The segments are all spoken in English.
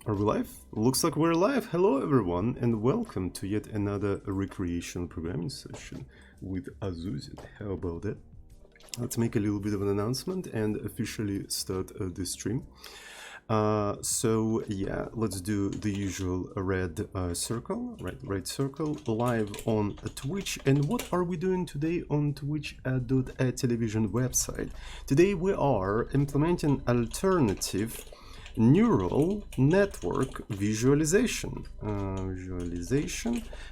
Are we live? Looks like we're live. Hello everyone and welcome to yet another recreational programming session with Azuzit. How about that? Let's make a little bit of an announcement and officially start the stream. So yeah, let's do the usual red circle, right circle, live on Twitch. And what are we doing today on Twitch.television website? Today we are implementing alternative neural network visualization.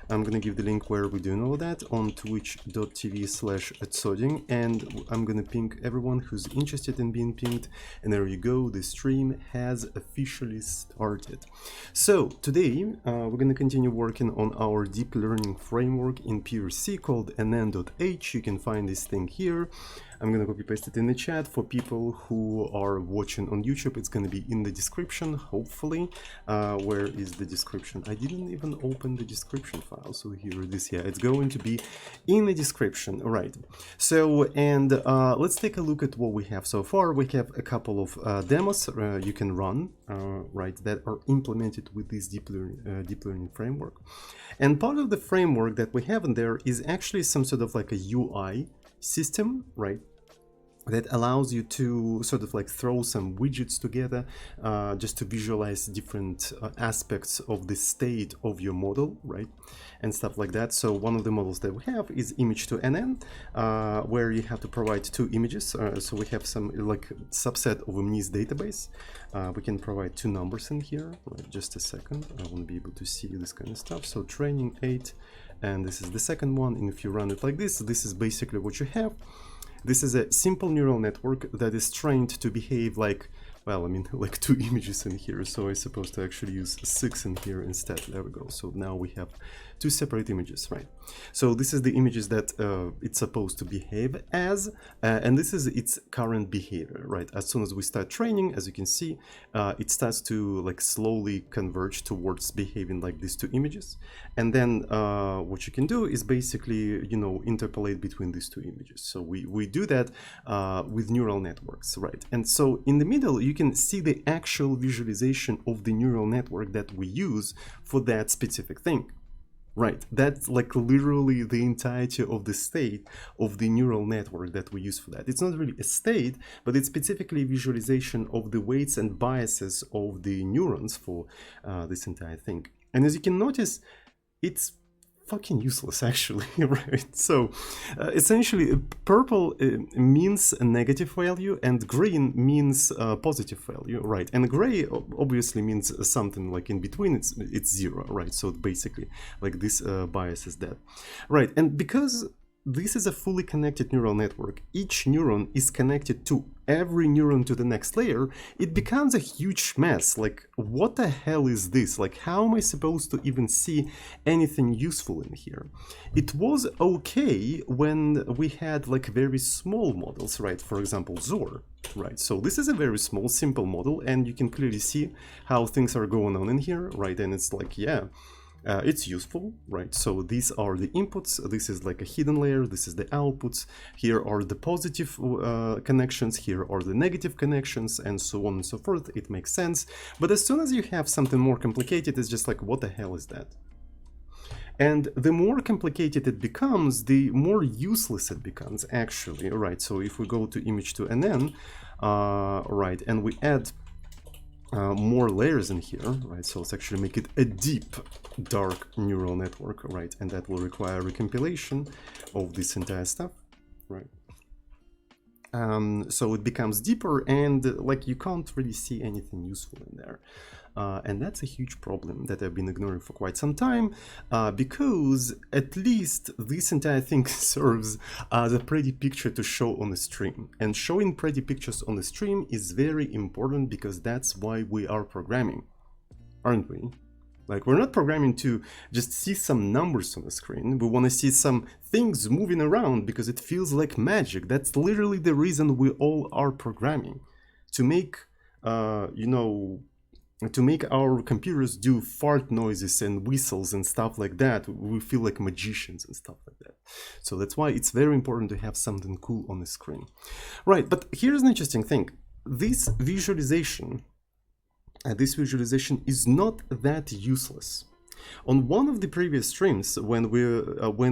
I'm gonna give the link where we're doing all that on twitch.tv/Tsoding, and I'm gonna ping everyone who's interested in being pinged. And there you go, the stream has officially started. So today we're gonna continue working on our deep learning framework in PRC called NN.H. You can find this thing here. I'm gonna copy paste it in the chat. For people who are watching on YouTube, it's gonna be in the description, hopefully. Where is the description? I didn't even open the description file, so here it is. Yeah, it's going to be in the description. All right. So, and let's take a look at what we have so far. We have a couple of demos you can run, right, that are implemented with this deep learning framework. And part of the framework that we have in there is actually some sort of like a UI system, right, that allows you to sort of like throw some widgets together just to visualize different aspects of the state of your model, right, and stuff like that. So one of the models that we have is image-to-NN, where you have to provide two images. So we have some like subset of MNIST database. We can provide two numbers in here. Right, just a second, I want to be able to see this kind of stuff. So training 8, and this is the second one. And if you run it like this is basically what you have. This is a simple neural network that is trained to behave like, well, I mean, like two images in here. So I'm supposed to actually use 6 in here instead. There we go. So now we have two separate images, right? So this is the images that it's supposed to behave as, and this is its current behavior, right? As soon as we start training, as you can see, it starts to like slowly converge towards behaving like these two images. And then what you can do is basically, you know, interpolate between these two images. So we do that with neural networks, right? And so in the middle, you can see the actual visualization of the neural network that we use for that specific thing. Right, that's like literally the entirety of the state of the neural network that we use for that. It's not really a state, but it's specifically visualization of the weights and biases of the neurons for this entire thing. And as you can notice, it's fucking useless actually, right? So essentially purple means a negative value and green means a positive value, right? And gray obviously means something like in between, it's 0, right? So basically like this bias is that, right? And because this is a fully connected neural network, each neuron is connected to every neuron to the next layer, it becomes a huge mess. Like, what the hell is this? Like, how am I supposed to even see anything useful in here? It was okay when we had like very small models, right? For example, Zor, right? So this is a very small, simple model, and you can clearly see how things are going on in here, right? And it's like, yeah, it's useful, right? So these are the inputs, this is like a hidden layer, this is the outputs, here are the positive connections, here are the negative connections, and so on and so forth. It makes sense. But as soon as you have something more complicated, it's just like, what the hell is that? And the more complicated it becomes, the more useless it becomes, actually, right? So if we go to image-to-NN, right, and we add more layers in here, right? So let's actually make it a deep, dark neural network, right? And that will require recompilation of this entire stuff, right? So it becomes deeper, and like you can't really see anything useful in there. And that's a huge problem that I've been ignoring for quite some time, because at least this entire thing serves as a pretty picture to show on the stream. And showing pretty pictures on the stream is very important because that's why we are programming, aren't we? Like, we're not programming to just see some numbers on the screen. We want to see some things moving around because it feels like magic. That's literally the reason we all are programming. To make, you know, to make our computers do fart noises and whistles and stuff like that. We feel like magicians and stuff like that. So that's why it's very important to have something cool on the screen. Right, but here's an interesting thing. This visualization this visualization is not that useless. On one of the previous streams, when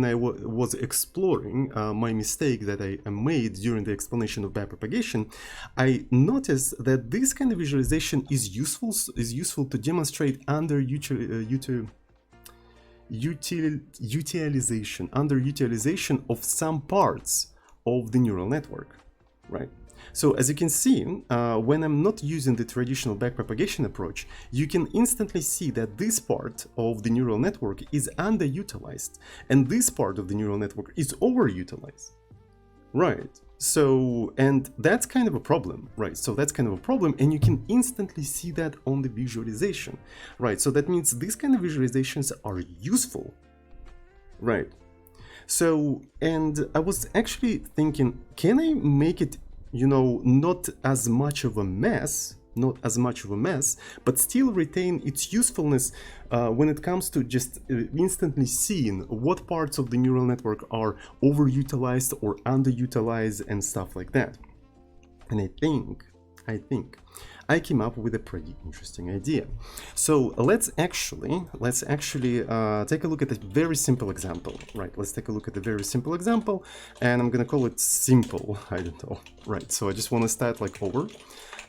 I was exploring my mistake that I made during the explanation of backpropagation, I noticed that this kind of visualization is useful to demonstrate underutilization of some parts of the neural network, right? So as you can see, when I'm not using the traditional backpropagation approach, you can instantly see that this part of the neural network is underutilized, and this part of the neural network is overutilized, right? So, and that's kind of a problem, right? So that's kind of a problem, and you can instantly see that on the visualization, right? So that means these kind of visualizations are useful, right? So, and I was actually thinking, can I make it, you know, not as much of a mess, but still retain its usefulness when it comes to just instantly seeing what parts of the neural network are overutilized or underutilized and stuff like that. And I think I came up with a pretty interesting idea. So let's actually take a look at a very simple example, right? Let's take a look at a very simple example, and I'm gonna call it simple. I don't know, right? So I just want to start like over,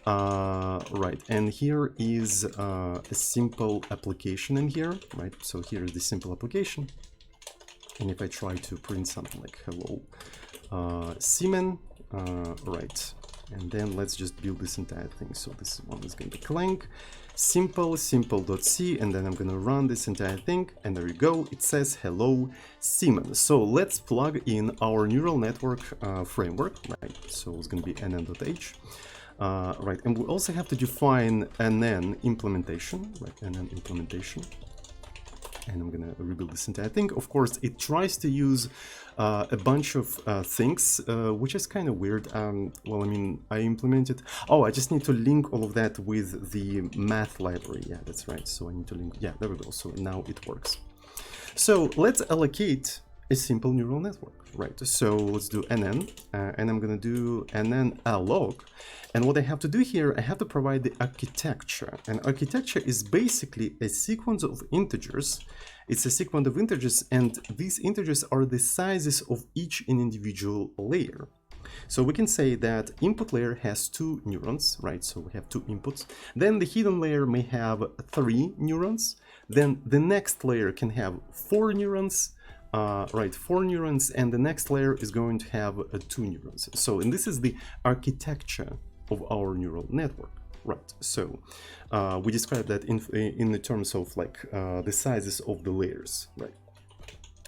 right? And here is a simple application in here, right? So here is the simple application, and if I try to print something like hello, Siemens, right? And then let's just build this entire thing. So this one is going to be Clang, simple.c, and then I'm going to run this entire thing. And there you go. It says hello Siemens. So let's plug in our neural network framework, right? So it's going to be nn.h, right? And we also have to define nn implementation, right? nn implementation. And I'm gonna rebuild this entire thing. Of course, it tries to use a bunch of things, which is kind of weird. Well, I mean, I implemented. Oh, I just need to link all of that with the math library. Yeah, that's right. So I need to link. Yeah, there we go. So now it works. So let's allocate a simple neural network, right? So let's do nn, and I'm gonna do nn alloc. And what I have to do here, I have to provide the architecture. And architecture is basically a sequence of integers. It's a sequence of integers, and these integers are the sizes of each individual layer. So we can say that input layer has 2 neurons, right? So we have 2 inputs. Then the hidden layer may have 3 neurons. Then the next layer can have 4 neurons. Right, 4 neurons, and the next layer is going to have 2 neurons. So, and this is the architecture of our neural network, right? So we describe that in the terms of like the sizes of the layers, right?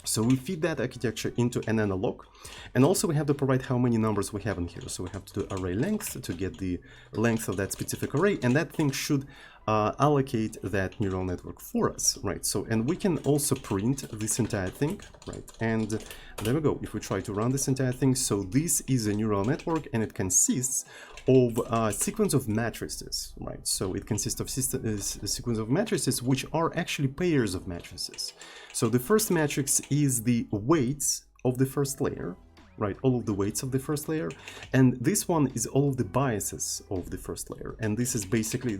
So we feed that architecture into nn alloc, and also we have to provide how many numbers we have in here. So we have to do array length to get the length of that specific array, and that thing should allocate that neural network for us, right? So, and we can also print this entire thing, right? And there we go. If we try to run this entire thing, so this is a neural network, and it consists of a sequence of matrices, right? So it consists of a sequence of matrices, which are actually pairs of matrices. So the first matrix is the weights of the first layer, right? All of the weights of the first layer. And this one is all of the biases of the first layer. And this is basically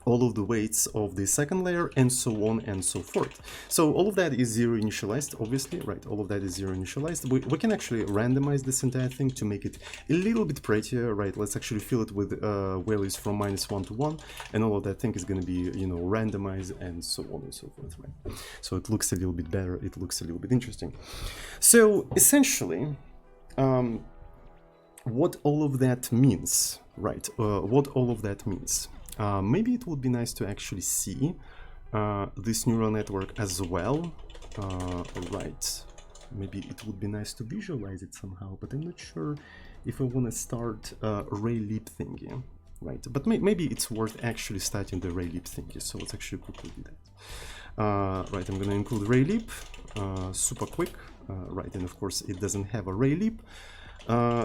all of the weights of the second layer, and so on and so forth. So all of that is zero initialized, obviously, right? All of that is zero initialized. We can actually randomize this entire thing to make it a little bit prettier, right? Let's actually fill it with values from -1 to 1, and all of that thing is going to be, you know, randomized and so on and so forth, right? So it looks a little bit better. It looks a little bit interesting. So essentially, what all of that means, right? What all of that means. Maybe it would be nice to actually see this neural network as well, right? Maybe it would be nice to visualize it somehow, but I'm not sure if I want to start RayLeap thingy, right? But maybe it's worth actually starting the RayLeap thingy, so let's actually quickly do that. Right, I'm going to include RayLeap, super quick, right, and of course it doesn't have a RayLeap.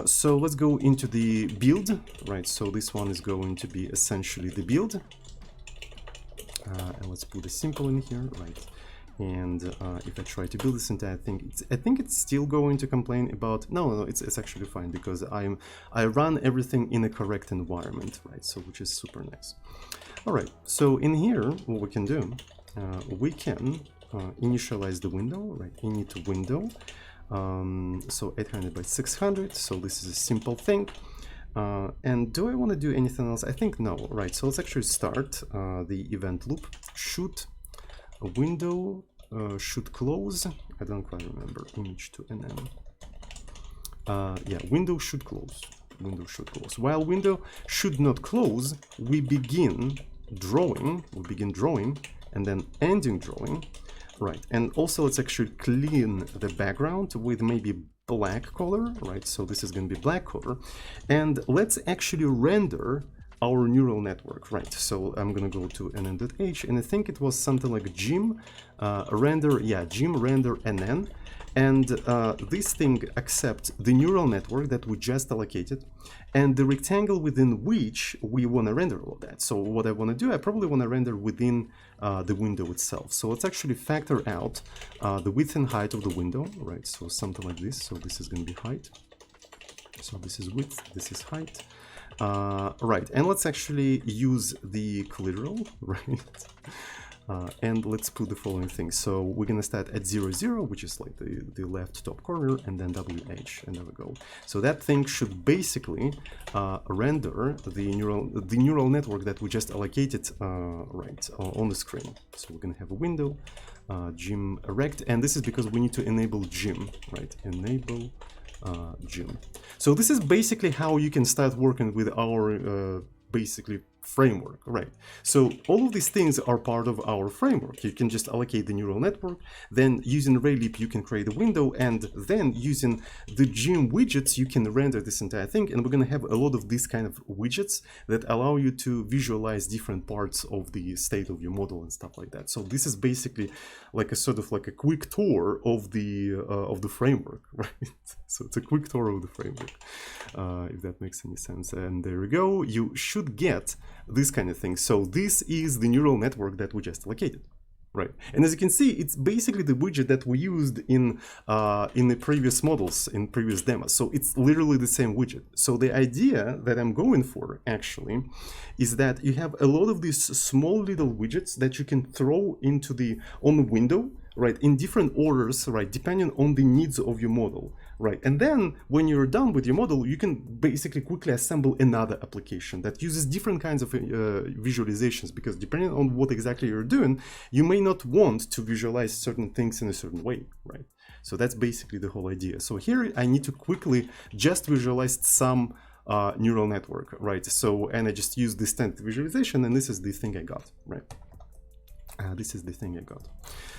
So let's go into the build, right? So this one is going to be essentially the build, and let's put a simple in here, right? And if I try to build this entire thing, I think it's still going to complain about, no, it's actually fine, because I run everything in a correct environment, right? So which is super nice. All right, so in here, what we can do, we can initialize the window, right? Init window. So 800 by 600. So this is a simple thing. And do I want to do anything else? I think no, right? So let's actually start the event loop. Should a window should close. I don't quite remember. Image to nm. Yeah, window should close. Window should close. While window should not close, we begin drawing. We begin drawing and then ending drawing. Right, and also let's actually clean the background with maybe black color, right? So this is going to be black color, and let's actually render our neural network, right? So I'm going to go to nn.h, and I think it was something like gym render, yeah, gym render nn, and this thing accepts the neural network that we just allocated and the rectangle within which we want to render all of that. So what I want to do, I probably want to render within the window itself. So let's actually factor out the width and height of the window, right? So something like this. So this is going to be height. So this is width, this is height. Right, and let's actually use the collateral, right? And let's put the following things. So we're going to start at 0, 0, which is like the left top corner, and then WH, and there we go. So that thing should basically render the neural network that we just allocated right on the screen. So we're going to have a window, gym rect, and this is because we need to enable gym, right? Enable gym. So this is basically how you can start working with our basically framework, right? So all of these things are part of our framework. You can just allocate the neural network, then using Raylib you can create a window, and then using the gym widgets you can render this entire thing. And we're going to have a lot of these kind of widgets that allow you to visualize different parts of the state of your model and stuff like that. So this is basically like a sort of like a quick tour of the framework, right? So it's a quick tour of the framework, if that makes any sense. And there we go. You should get this kind of thing. So this is the neural network that we just allocated, right? And as you can see, it's basically the widget that we used in the previous models, in previous demos. So it's literally the same widget. So the idea that I'm going for actually is that you have a lot of these small little widgets that you can throw into on the window, right, in different orders, right, depending on the needs of your model, right? And then when you're done with your model, you can basically quickly assemble another application that uses different kinds of visualizations, because depending on what exactly you're doing, you may not want to visualize certain things in a certain way, right? So that's basically the whole idea. So here I need to quickly just visualize some neural network, right? So, and I just use the standard visualization, and this is the thing I got, right? This is the thing I got.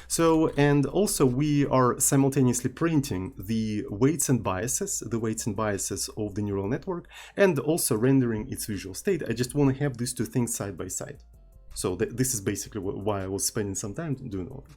So, and also we are simultaneously printing the weights and biases, of the neural network, and also rendering its visual state. I just want to have these two things side by side. So this is basically why I was spending some time doing all that.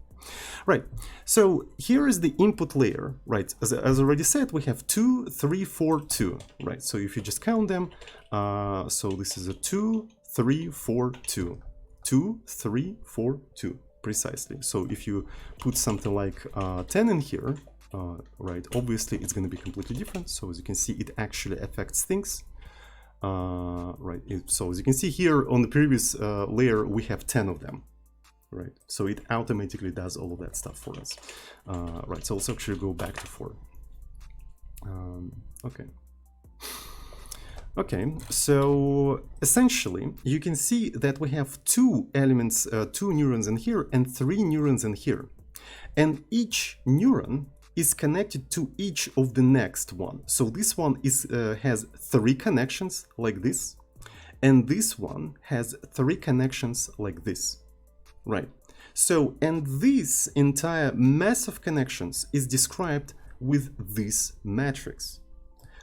Right, so here is the input layer, right? As already said, we have 2, 3, 4, 2, right? So if you just count them, so this is a 2, 3, 4, 2. 2, 3, 4, 2, precisely. So if you put something like 10 in here, right, obviously it's going to be completely different. So as you can see, it actually affects things. Right, so as you can see here on the previous layer, we have 10 of them, right? So it automatically does all of that stuff for us. Right, so let's actually go back to 4. Okay. Okay, so essentially you can see that we have 2 elements, 2 neurons in here and 3 neurons in here. And each neuron is connected to each of the next one. So this one has 3 connections like this, and this one has 3 connections like this, right? So, and this entire mass of connections is described with this matrix.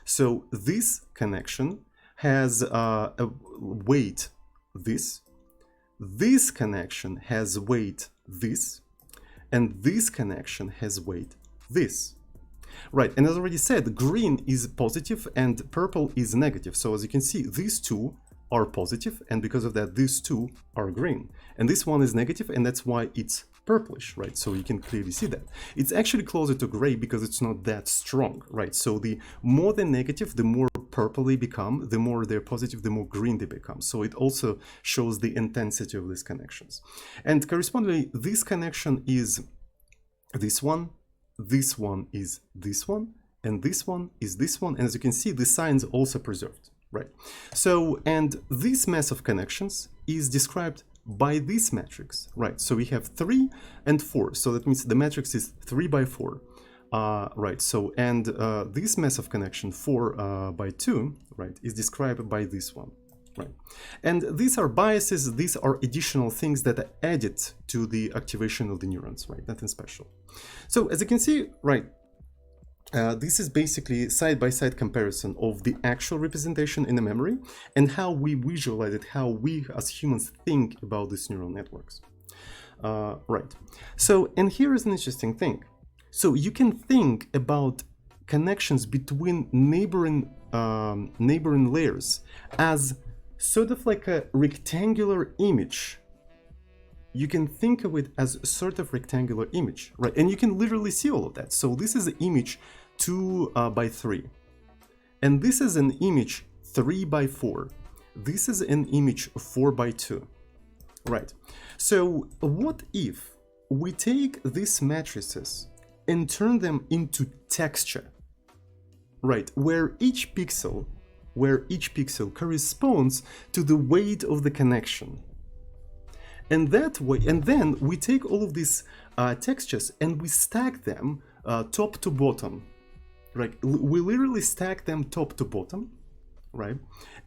So this connection has a weight this connection has weight this, and this connection has weight this. Right, and as I already said, green is positive and purple is negative. So as you can see, these two are positive, and because of that, these two are green. And this one is negative, and that's why it's purplish, right? So you can clearly see that. It's actually closer to gray because it's not that strong, right? So the more the negative, the more purple they become, the more they're positive, the more green they become. So it also shows the intensity of these connections. And correspondingly, this connection is this one is this one, and this one is this one. And as you can see, the signs also preserved, right? So, and this mass of connections is described by this matrix, right? So we have 3 and 4. So that means the matrix is 3 by 4. Right, so, and this mass of connection 4 by 2, right, is described by this one, right? And these are biases, these are additional things that are added to the activation of the neurons, right? Nothing special. So as you can see, right, this is basically side-by-side comparison of the actual representation in the memory and how we visualize it, how we as humans think about these neural networks. Right, so, and here is an interesting thing. So you can think about connections between neighboring layers as sort of like a rectangular image. You can think of it as a sort of rectangular image, right? And you can literally see all of that. So this is an image 2 by 3. And this is an image 3 by 4. This is an image 4 by 2, right? So what if we take these matrices and turn them into texture, right? Where each pixel corresponds to the weight of the connection. And that way, and then we take all of these textures and we stack them top to bottom, right? We literally stack them top to bottom, right?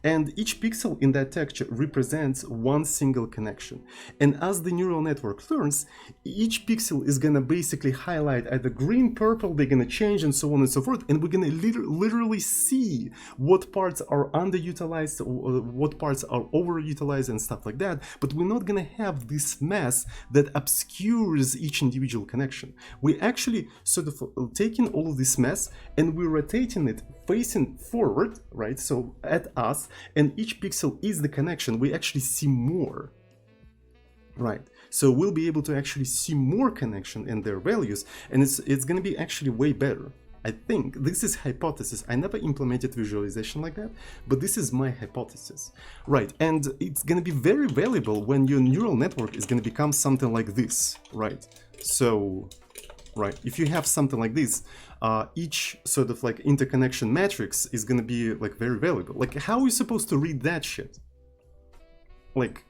And each pixel in that texture represents one single connection. And as the neural network learns, each pixel is gonna basically highlight either green, purple, they're gonna change and so on and so forth. And we're gonna literally see what parts are underutilized, what parts are overutilized and stuff like that. But we're not gonna have this mass that obscures each individual connection. We actually sort of taking all of this mass and we're rotating it facing forward, right? So at us, and each pixel is the connection, we actually see more, right? So we'll be able to actually see more connection in their values, and it's going to be actually way better. I think this is hypothesis. I never implemented visualization like that, but this is my hypothesis, right? And it's going to be very valuable when your neural network is going to become something like this, right? So, right, if you have something like this, each sort of like interconnection matrix is going to be like very valuable. Like, how are you supposed to read that shit? Like,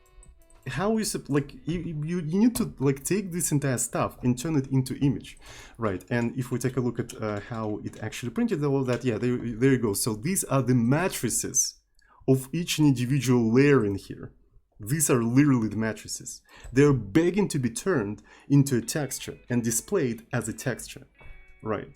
how is it, like, you need to like take this entire stuff and turn it into image, right? And if we take a look at how it actually printed all of that, yeah, there you go. So these are the matrices of each individual layer in here. These are literally the matrices. They're begging to be turned into a texture and displayed as a texture, right?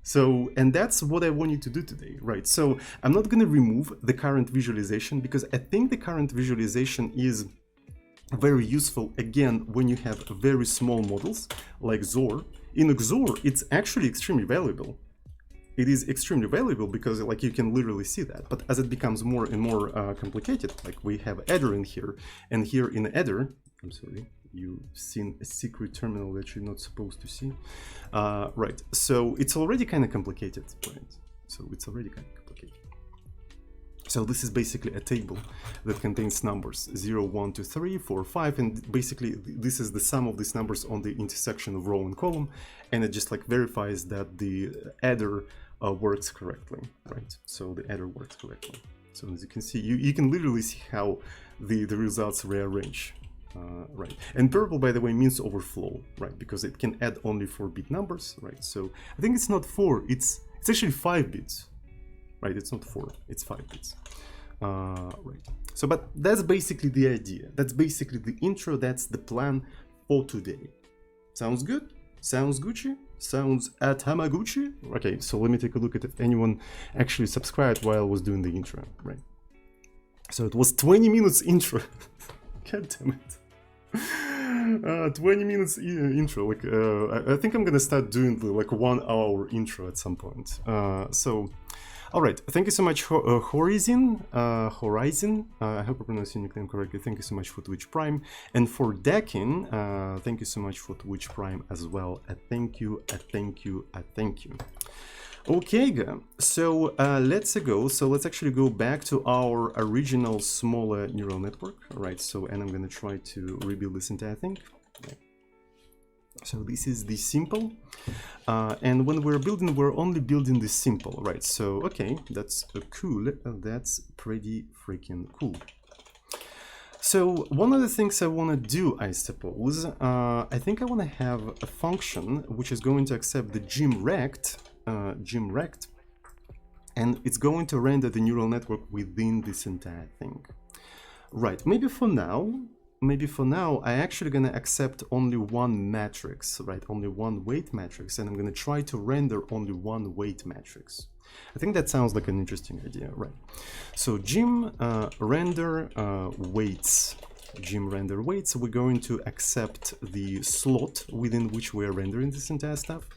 So, and that's what I want you to do today, right? So I'm not going to remove the current visualization because I think the current visualization is very useful, again, when you have very small models like XOR. In XOR, it's actually extremely valuable. It is extremely valuable because like you can literally see that. But as it becomes more and more complicated, like we have adder in here, and here in adder, I'm sorry, you've seen a secret terminal that you're not supposed to see. Right, so it's already kind of complicated, right? So it's already kind of complicated. So this is basically a table that contains numbers 0, 1, 2, 3, 4, 5, and basically this is the sum of these numbers on the intersection of row and column, and it just like verifies that the adder works correctly, right? So the adder works correctly. So as you can see, you can literally see how the results rearrange. Right, and purple, by the way, means overflow, right? Because it can add only 4-bit numbers, right? So I think it's not 4, it's actually 5 bits, right? It's not 4, it's 5 bits, right? So, but that's basically the idea. That's basically the intro. That's the plan for today. Sounds good? Sounds Gucci? Sounds at Hamaguchi? Okay, so let me take a look at if anyone actually subscribed while I was doing the intro, right? So it was 20 minutes intro. God damn it. 20 minutes intro, like I think I'm gonna start doing the like 1 hour intro at some point. So all right, thank you so much, Horizon. I hope I'm pronouncing your name correctly. Thank you so much for Twitch Prime, and for Dakin, thank you so much for Twitch Prime as well. Thank you. Okay, so let's go. So let's actually go back to our original smaller neural network. All right, so and I'm gonna try to rebuild this entire thing. Okay. So this is the simple, and when we're building, we're only building the simple, right? So okay, that's cool. That's pretty freaking cool. So one of the things I want to do, I suppose, I think I want to have a function which is going to accept the gymrect, and it's going to render the neural network within this entire thing. Right, maybe for now, I actually gonna accept only one matrix, right? Only one weight matrix, and I'm gonna try to render only one weight matrix. I think that sounds like an interesting idea, right? So gym render weights. Gym render weights, we're going to accept the slot within which we're rendering this entire stuff.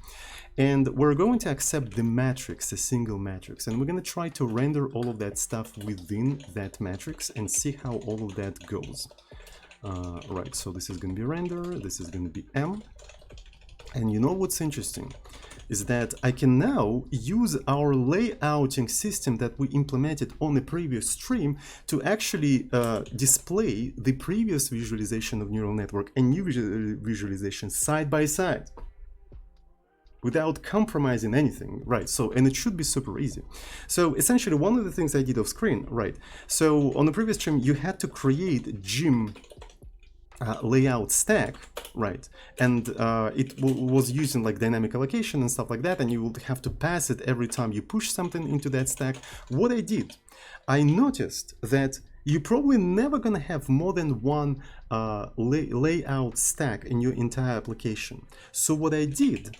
And we're going to accept the matrix, a single matrix, and we're going to try to render all of that stuff within that matrix and see how all of that goes. Right, so this is going to be render, this is going to be M. And you know what's interesting is that I can now use our layouting system that we implemented on the previous stream to actually display the previous visualization of neural network and new visualization side by side, without compromising anything, right? So, and it should be super easy. So essentially one of the things I did off screen, right? So on the previous stream, you had to create gym layout stack, right? And it was using like dynamic allocation and stuff like that, and you would have to pass it every time you push something into that stack. What I did, I noticed that you're probably never gonna have more than one layout stack in your entire application. So what I did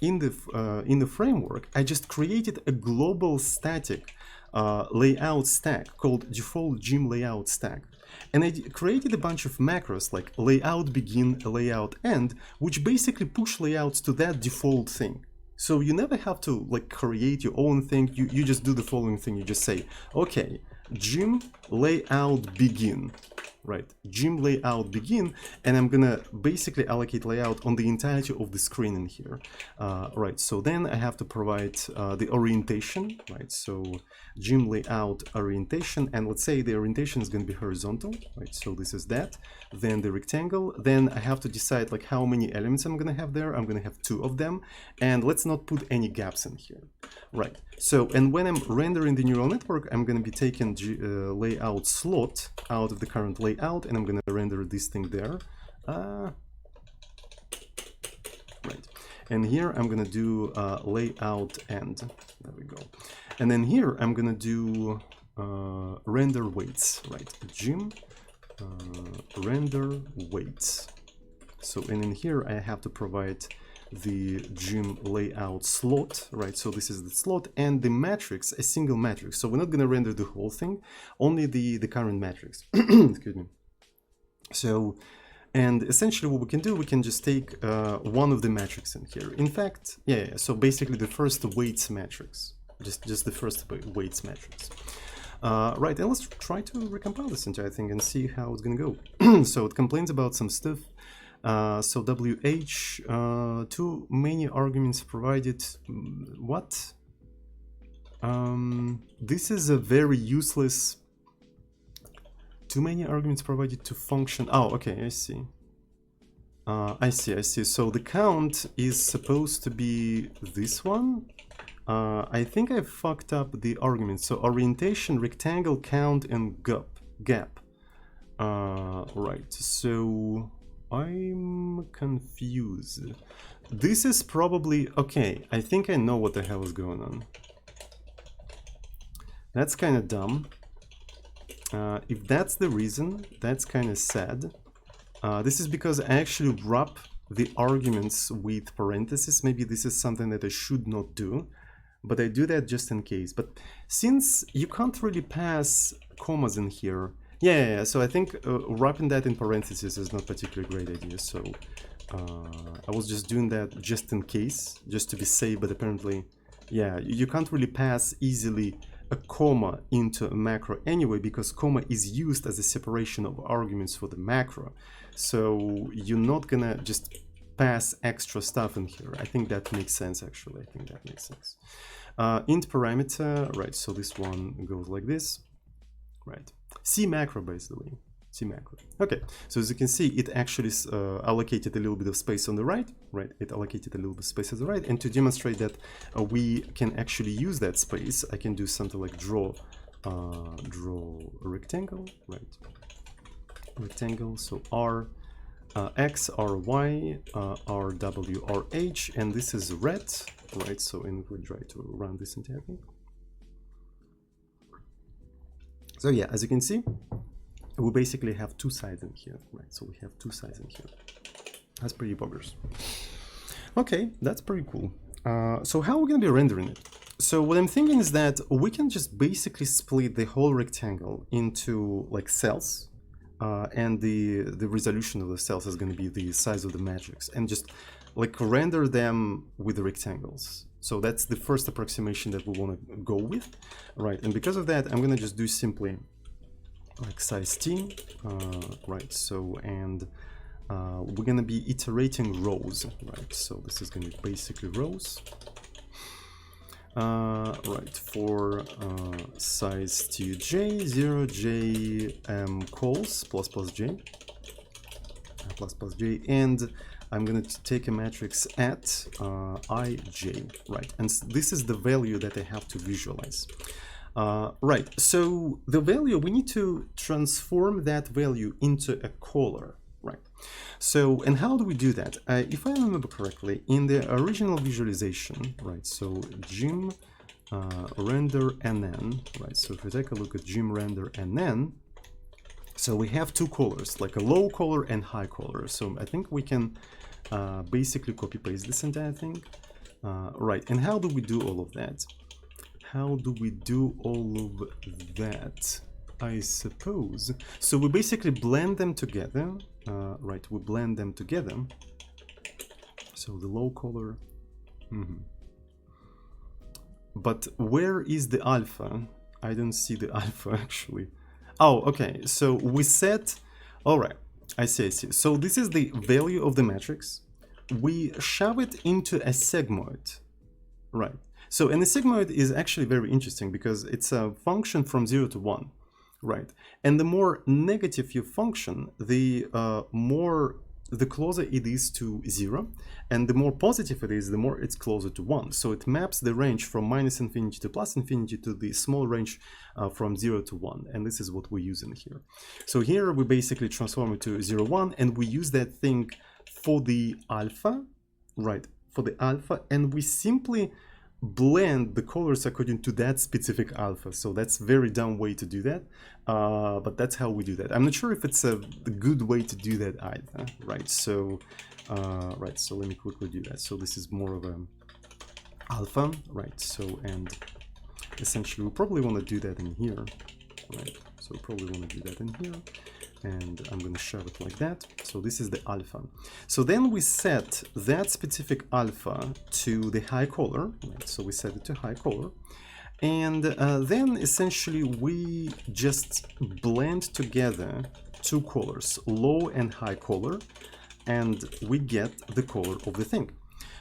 in the framework, I just created a global static layout stack called default gym layout stack. And I created a bunch of macros like layout begin, layout end, which basically push layouts to that default thing. So you never have to like create your own thing. You just do the following thing. You just say, okay, gym layout begin, right? Gym layout begin, and I'm gonna basically allocate layout on the entirety of the screen in here, right? So then I have to provide the orientation, right? So gym layout orientation, and let's say the orientation is going to be horizontal, right? So this is that. Then the rectangle. Then I have to decide like how many elements I'm going to have there. I'm going to have 2 of them, and let's not put any gaps in here, right? So, and when I'm rendering the neural network, I'm going to be taking layout slot out of the current layout, and I'm going to render this thing there, right? And here I'm going to do layout end. There we go. And then here I'm gonna do render weights, right? Gym render weights. So, and in here I have to provide the gym layout slot, right? So this is the slot and the matrix, a single matrix. So we're not gonna render the whole thing, only the current matrix. Excuse me. So, and essentially what we can do, we can just take one of the matrices in here. In fact, yeah, so basically the first weights matrix. Just the first weights matrix. Right, and let's try to recompile this entire thing and see how it's gonna go. So it complains about some stuff. So WH, too many arguments provided. What? This is a very useless. Too many arguments provided to function. Oh, okay, I see. I see. So the count is supposed to be this one. I think I fucked up the arguments. So orientation, rectangle, count, and gap. Right, so I'm confused. This is probably... Okay, I think I know what the hell is going on. That's kind of dumb. If that's the reason, that's kind of sad. This is because I actually wrap the arguments with parentheses. Maybe this is something that I should not do, but I do that just in case. But since you can't really pass commas in here, yeah, so I think wrapping that in parentheses is not particularly great idea. So I was just doing that just in case, just to be safe, but apparently, yeah, you can't really pass easily a comma into a macro anyway, because comma is used as a separation of arguments for the macro. So you're not gonna just pass extra stuff in here. I think that makes sense, actually. I think that makes sense. Int parameter, right, so this one goes like this, right? C macro, by the way. C macro. Okay, so as you can see, it actually allocated a little bit of space on the right, right? It allocated a little bit of space on the right, and to demonstrate that we can actually use that space, I can do something like draw a rectangle, right? Rectangle, so R, X, R, Y, R, W, R, H, and this is red, right? So, and we try to run this entire thing. So yeah, as you can see, we basically have two sides in here, right? So we have two sides in here. That's pretty boggers. Okay, that's pretty cool. So how are we going to be rendering it? So what I'm thinking is that we can just basically split the whole rectangle into like cells, and the resolution of the cells is going to be the size of the matrix, and just like render them with the rectangles. So that's the first approximation that we want to go with, right? And because of that, I'm going to just do simply like size t, right? So, and we're going to be iterating rows, right? So this is going to be basically rows. Right, for size to j, 0 j calls plus j, and I'm going to take a matrix at ij, right? And this is the value that I have to visualize. Right, so the value, we need to transform that value into a caller, right? So, and how do we do that? If I remember correctly, in the original visualization, right, so gem render nn, right, so if we take a look at gem render nn, so we have two callers, like a low caller and high caller. So I think we can basically copy paste this entire thing, right? And how do we do all of that? How do we do all of that? I suppose. So we basically blend them together, right? We blend them together. So the low color. But where is the alpha? I don't see the alpha actually. Oh, okay. So we set. All right. I see. So this is the value of the matrix. We shove it into a sigmoid, right? So, and the sigmoid is actually very interesting because it's a function from 0 to 1, right? And the more negative you function, the closer it is to 0, and the more positive it is, the more it's closer to 1. So it maps the range from -infinity to +infinity to the small range from 0 to 1, and this is what we're using here. So here we basically transform it to 0, 1, and we use that thing for the alpha, right? For the alpha, and we simply blend the colors according to that specific alpha. So that's a very dumb way to do that, but that's how we do that. I'm not sure if it's a good way to do that either, right? So right, so let me quickly do that. So this is more of a alpha, right? So, and essentially we probably want to do that in here, right? So we probably want to do that in here, and I'm going to shove it like that. So this is the alpha. So then we set that specific alpha to the high caller, right? So we set it to high caller, and then essentially we just blend together two callers, low and high caller, and we get the color of the thing.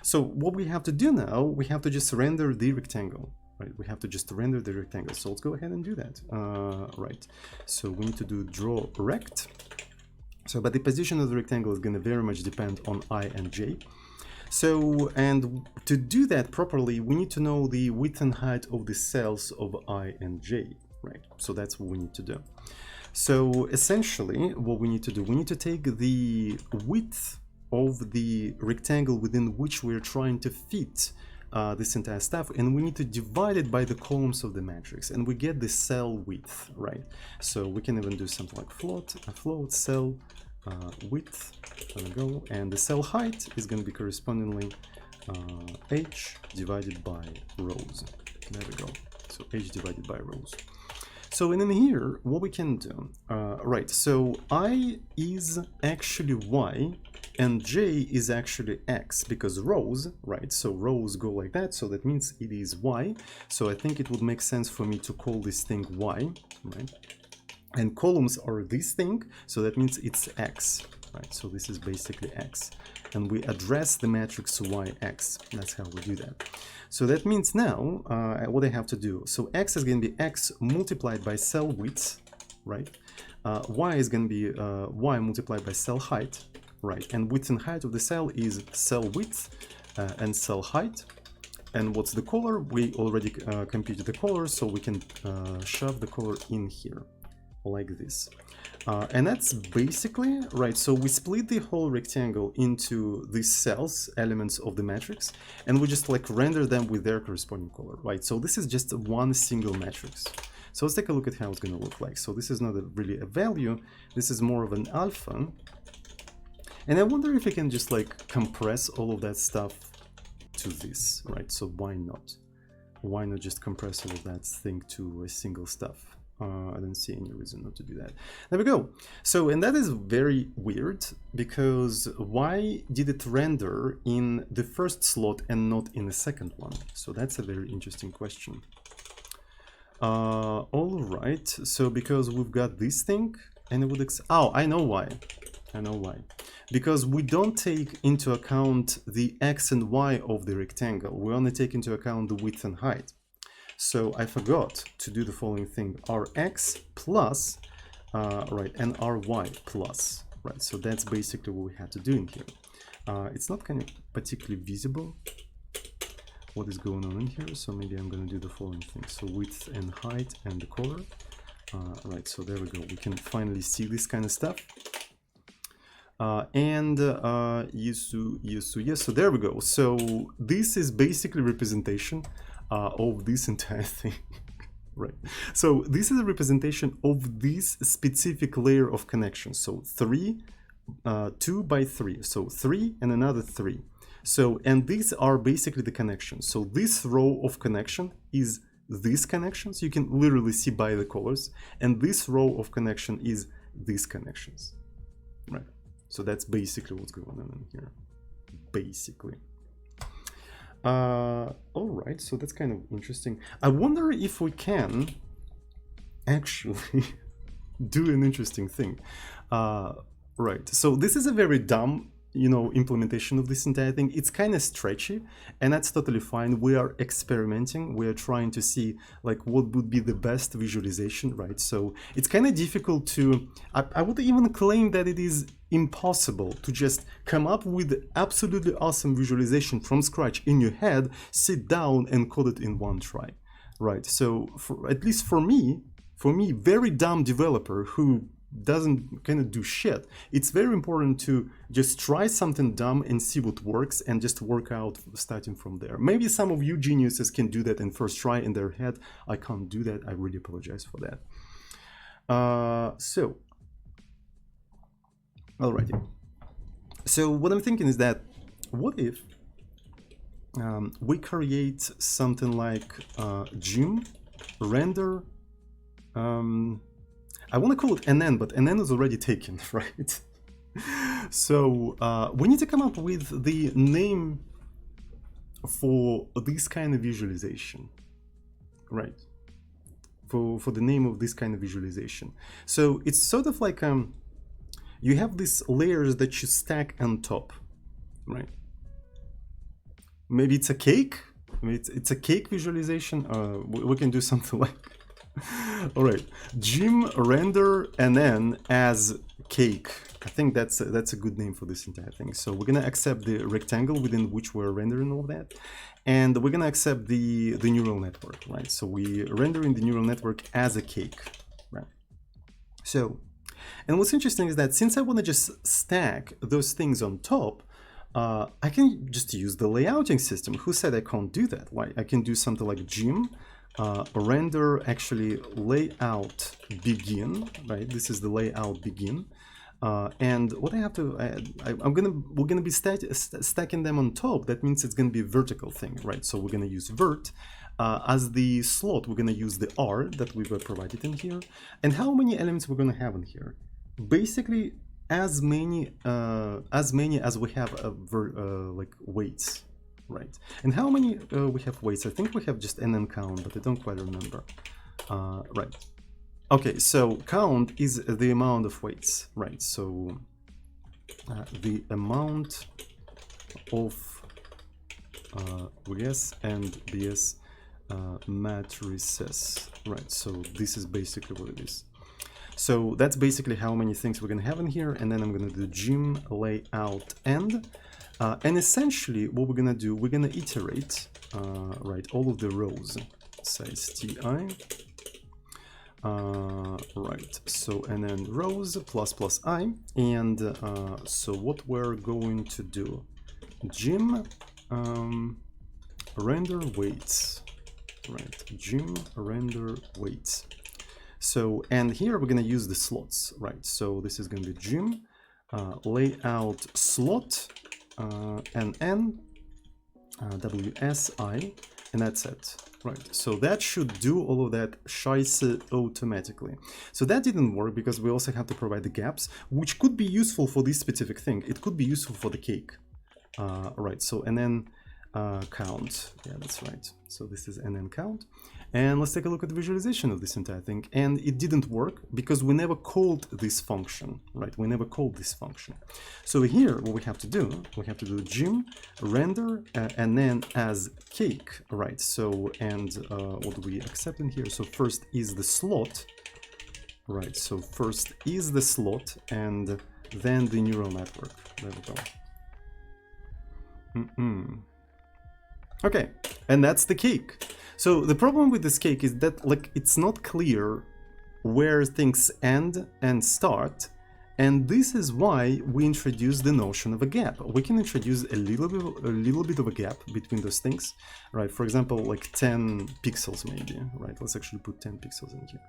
So what we have to do now, we have to just render the rectangle. Right, we have to just render the rectangle. So let's go ahead and do that. Right, so we need to do draw rect. So, but the position of the rectangle is going to very much depend on I and j. So, and to do that properly, we need to know the width and height of the cells of I and j. Right, so that's what we need to do. So essentially, what we need to do, we need to take the width of the rectangle within which we're trying to fit this entire stuff, and we need to divide it by the columns of the matrix, and we get the cell width, right? So we can even do something like float cell width, there we go, and the cell height is going to be correspondingly h divided by rows. There we go. So h divided by rows. So and in here, what we can do, right? So I is actually y, and j is actually x, because rows, right? So rows go like that, so that means it is y. So I think it would make sense for me to call this thing y, right? And columns are this thing, so that means it's x, right? So this is basically x, and we address the matrix yx. That's how we do that. So that means now what I have to do, so x is going to be x multiplied by cell width, right? Y is going to be y multiplied by cell height, right? And width and height of the cell is cell width and cell height. And what's the color? We already computed the color, so we can shove the color in here like this. And that's basically, right, so we split the whole rectangle into these cells, elements of the matrix, and we just like render them with their corresponding color, right? So this is just one single matrix. So let's take a look at how it's going to look like. So this is not really a value, this is more of an alpha. And I wonder if we can just like compress all of that stuff to this, right? So why not? Why not just compress all of that thing to a single stuff? I don't see any reason not to do that. There we go. So, and that is very weird, because why did it render in the first slot and not in the second one? So that's a very interesting question. All right, so because we've got this thing, and it would oh, I know why. I know why. Because we don't take into account the x and y of the rectangle. We only take into account the width and height. So I forgot to do the following thing: rx plus, right, and ry plus, right. So that's basically what we had to do in here. It's not kind of particularly visible what is going on in here, so maybe I'm going to do the following thing. So width and height and the color. Right, so there we go. We can finally see this kind of stuff. Yes, so there we go. So this is basically representation of this entire thing. Right, so this is a representation of this specific layer of connection. So 2 by 3, so 3 and another 3. So, and these are basically the connections. So this row of connection is these connections, you can literally see by the colors, and this row of connection is these connections, right? So that's basically what's going on in here, basically. All right, so that's kind of interesting. I wonder if we can actually do an interesting thing. Right, so this is a very dumb, you know, implementation of this entire thing. It's kind of stretchy, and that's totally fine. We are experimenting. We are trying to see like what would be the best visualization, right? So it's kind of difficult to, I would even claim that it is impossible to just come up with absolutely awesome visualization from scratch in your head, sit down and code it in one try, right? So for, at least for me, very dumb developer who doesn't kind of do shit, it's very important to just try something dumb and see what works and just work out starting from there. Maybe some of you geniuses can do that in first try in their head. I can't do that. I really apologize for that. So alrighty, so what I'm thinking is that what if we create something like gym render, I want to call it NN, but NN is already taken, right? So we need to come up with the name for this kind of visualization, right? For the name of this kind of visualization. So it's sort of like you have these layers that you stack on top, right? Maybe it's a cake. Maybe it's a cake visualization. We can do something like. All right, gym render NN as cake. I think that's a good name for this entire thing. So we're gonna accept the rectangle within which we're rendering all that, and we're gonna accept the neural network, right? So we rendering the neural network as a cake, right? So, and what's interesting is that since I want to just stack those things on top, I can just use the layouting system. Who said I can't do that? Why? I can do something like gym. Render actually layout begin, right? This is the layout begin, and what I have to, we're gonna be stacking them on top. That means it's gonna be a vertical thing, right? So we're gonna use vert as the slot. We're gonna use the R that we've provided in here, and how many elements we're gonna have in here? Basically, as many as we have like weights. Right, and how many we have weights? I think we have just NN count, but I don't quite remember. Right. Okay, so count is the amount of weights, right? So the amount of VS and BS matrices, right? So this is basically what it is. So that's basically how many things we're gonna have in here, and then I'm gonna do gym layout and essentially what we're gonna do, we're gonna iterate right, all of the rows, size ti, right, so and then rows plus I, and so what we're going to do, gym render weights, right, gym render weights. So, and here we're gonna use the slots, right? So this is gonna be gym layout slot NN WSI, and that's it, right? So that should do all of that scheiße automatically. So that didn't work because we also have to provide the gaps, which could be useful for this specific thing. It could be useful for the cake, right? So and then count, yeah, that's right. So this is NN count. And let's take a look at the visualization of this entire thing. And it didn't work because we never called this function, right? We never called this function. So here, what we have to do gym render and then as cake, right? So, and what do we accept in here? So first is the slot, right? So first is the slot and then the neural network. There we go. Okay, and that's the cake. So the problem with this cake is that, like, it's not clear where things end and start, and this is why we introduce the notion of a gap. We can introduce a little bit of a gap between those things, right? For example, like 10 pixels maybe, right? Let's actually put 10 pixels in here.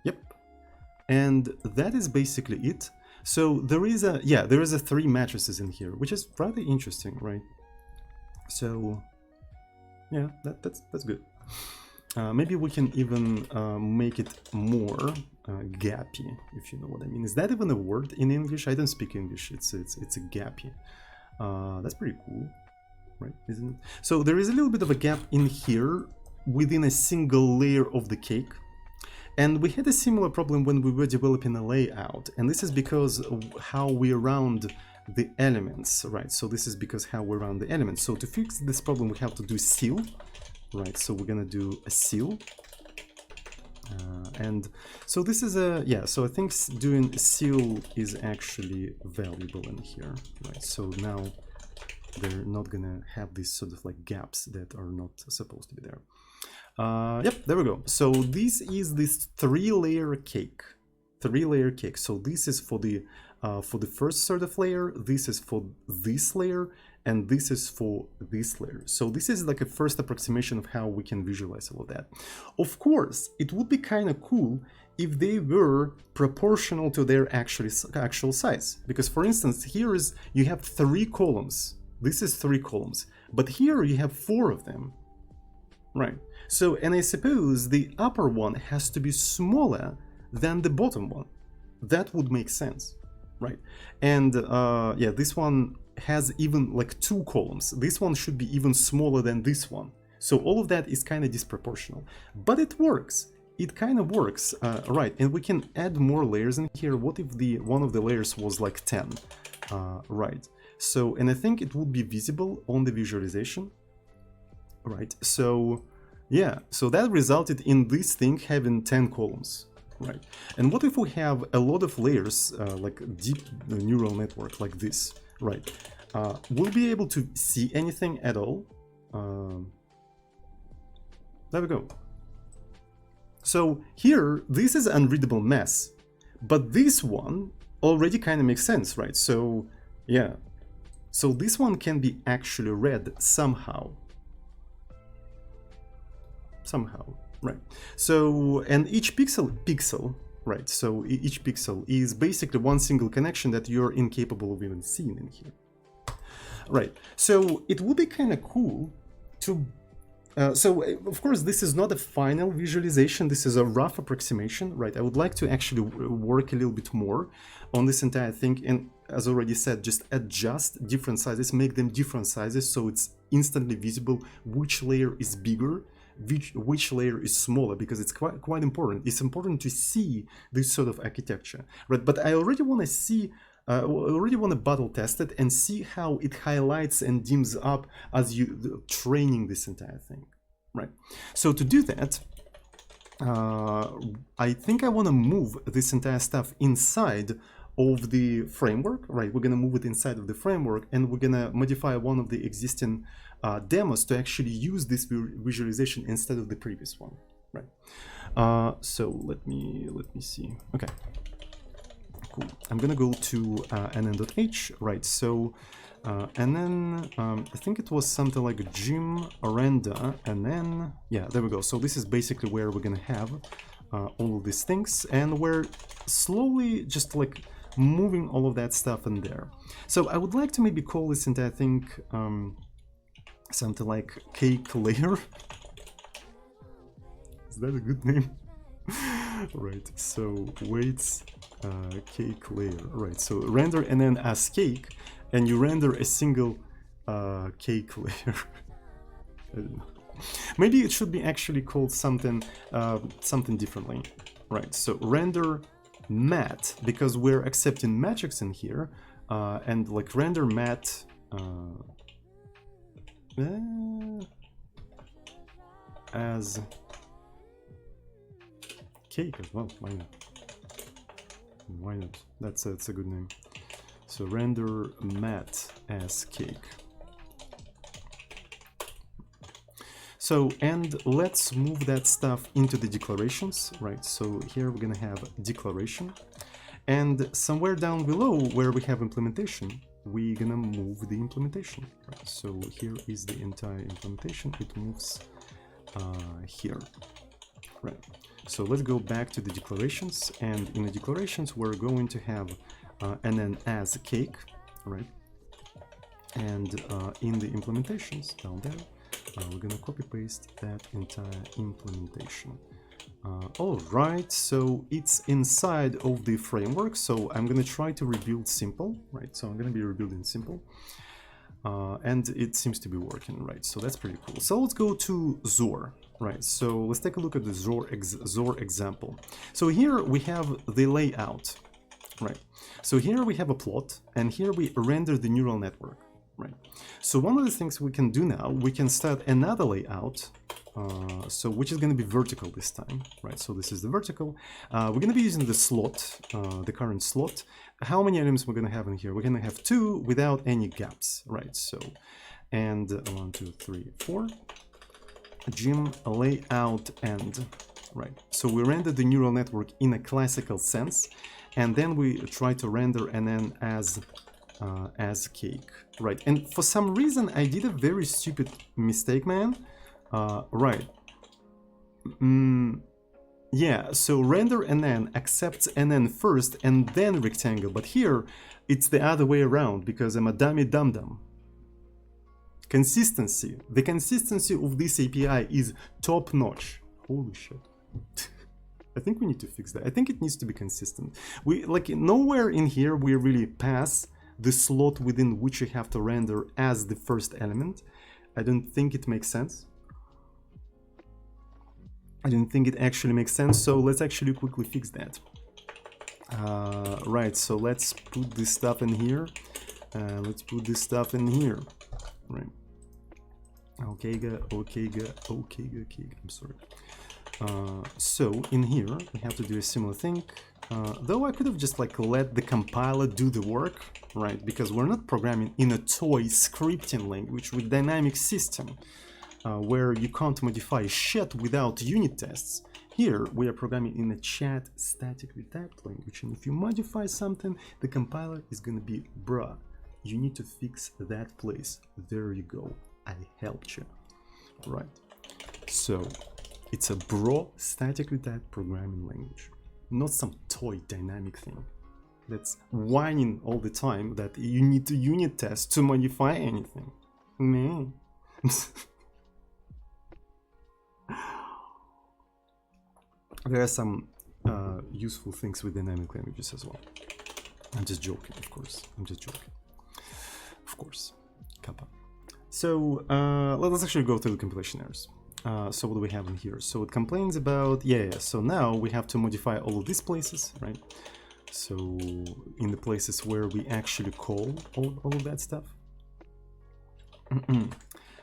Yep, and that is basically it. So there is a 3 matrices in here, which is rather interesting, right? So yeah, that's good. Maybe we can even make it more gappy, if you know what I mean. Is that even a word in English? I don't speak English. It's a gappy. That's pretty cool, right? Isn't it? So there is a little bit of a gap in here within a single layer of the cake. And we had a similar problem when we were developing a layout, and this is because of how we round the elements, right? So this is because how we round the elements. So to fix this problem, we have to do seal, right? So we're gonna do a seal, and so this is a so I think doing a seal is actually valuable in here, right? So now they're not gonna have these sort of like gaps that are not supposed to be there. Yep, there we go. So this is this 3-layer cake. 3-layer cake. So this is for the first sort of layer, this is for this layer, and this is for this layer. So this is like a first approximation of how we can visualize all of that. Of course, it would be kind of cool if they were proportional to their actual size. Because for instance, here you have 3 columns. This is 3 columns, but here you have 4 of them, right? So, and I suppose the upper one has to be smaller than the bottom one. That would make sense, right? And yeah, this one has even like 2 columns. This one should be even smaller than this one. So all of that is kind of disproportional, but it works. It kind of works, right? And we can add more layers in here. What if one of the layers was like 10, right? So, and I think it would be visible on the visualization, right? So yeah, so that resulted in this thing having 10 columns, right? And what if we have a lot of layers, like deep neural network like this, right? We'll be able to see anything at all. There we go. So here, this is unreadable mess, but this one already kind of makes sense, right? So yeah, so this one can be actually read somehow, right? So, and each pixel, right? So each pixel is basically one single connection that you're incapable of even seeing in here, right? So it would be kind of cool to so of course this is not a final visualization, this is a rough approximation, right? I would like to actually work a little bit more on this entire thing, and as already said, just adjust different sizes, make them different sizes so it's instantly visible which layer is bigger, which layer is smaller, because it's quite important. It's important to see this sort of architecture, right? But I already want to see, already want to battle test it and see how it highlights and dims up as you training this entire thing, right? So to do that, I think I want to move this entire stuff inside of the framework, right? We're going to move it inside of the framework, and we're going to modify one of the existing demos to actually use this visualization instead of the previous one, right? So let me see. Okay, cool. I'm going to go to nn.h, right? So and then I think it was something like gym render, and then yeah, there we go. So this is basically where we're gonna have all of these things, and we're slowly just like moving all of that stuff in there. So I would like to maybe call this entire thing something like cake layer. Is that a good name? Right, so weights cake layer, right? So render and then as cake, and you render a single cake layer. I don't know. Maybe it should be actually called something something differently, right? So render matte, because we're accepting metrics in here, and like render matte as cake as well. Why not? Why not? That's a good name. So render matte as cake. So, and let's move that stuff into the declarations, right? So here we're gonna have declaration, and somewhere down below where we have implementation, we're gonna move the implementation, right? So here is the entire implementation. It moves here, right? So let's go back to the declarations, and in the declarations we're going to have and then as cake, right? And in the implementations down there, we're gonna copy paste that entire implementation. All right, so it's inside of the framework. So I'm gonna try to rebuild simple, right? So I'm gonna be rebuilding simple, and it seems to be working, right? So that's pretty cool. So let's go to Zor, right? So let's take a look at the Zor example. So here we have the layout, right? So here we have a plot, and here we render the neural network, right? So one of the things we can do now, we can start another layout, so which is going to be vertical this time, right? So this is the vertical. We're going to be using the slot, the current slot. How many items we're going to have in here? We're going to have 2 without any gaps, right? So, and 1, 2, 3, 4. Gym layout end, right? So we render the neural network in a classical sense, and then we try to render and then as cake, right? And for some reason I did a very stupid mistake, man. Right. Yeah, so render and then accepts and then first and then rectangle, but here it's the other way around because I'm a dummy dum-dum. Consistency. The consistency of this API is top notch. Holy shit. I think we need to fix that. I think it needs to be consistent. We like nowhere in here we really pass the slot within which you have to render as the first element. I don't think it makes sense. I don't think it actually makes sense, so let's actually quickly fix that. Right, so let's put this stuff in here. Let's put this stuff in here. Right. Okay, I'm sorry. So in here we have to do a similar thing. Though I could have just like let the compiler do the work, right? Because we're not programming in a toy scripting language with dynamic system, where you can't modify shit without unit tests. Here we are programming in a chat statically typed language, and if you modify something, the compiler is gonna be, bruh, you need to fix that place. There you go. I helped you, right? So it's a bro statically typed programming language, not some toy dynamic thing that's whining all the time that you need to unit test to modify anything. Man. There are some useful things with dynamic languages as well. I'm just joking, of course. I'm just joking. Of course. Kappa. So let us actually go through the compilation errors. So what do we have in here? So it complains about, yeah, so now we have to modify all of these places, right? So in the places where we actually call all of that stuff.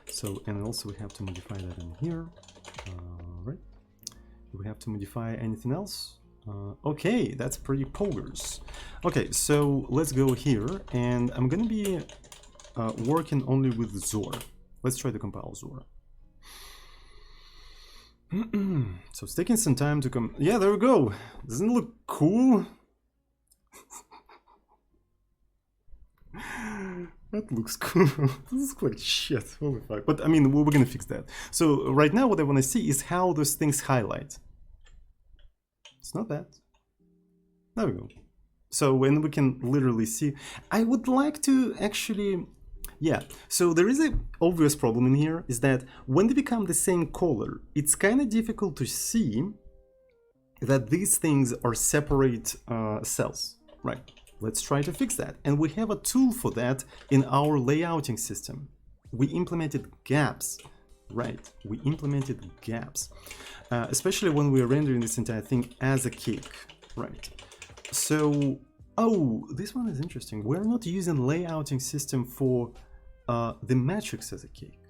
So, and also we have to modify that in here, right? Do we have to modify anything else? Okay, that's pretty poggers. Okay, so let's go here, and I'm gonna be working only with Zor. Let's try to compile Zor. So it's taking some time to come. Yeah, there we go. Doesn't it look cool? That looks cool. This is like shit. Holy fuck. But I mean, we're gonna fix that. So right now, what I want to see is how those things highlight. It's not bad. There we go. So when we can literally see, I would like to actually. Yeah, so there is an obvious problem in here, is that when they become the same color, it's kind of difficult to see that these things are separate cells, right? Let's try to fix that. And we have a tool for that in our layouting system. We implemented gaps, right? We implemented gaps, especially when we're rendering this entire thing as a cake, right? So, oh, this one is interesting. We're not using layouting system for the matrix as a cake.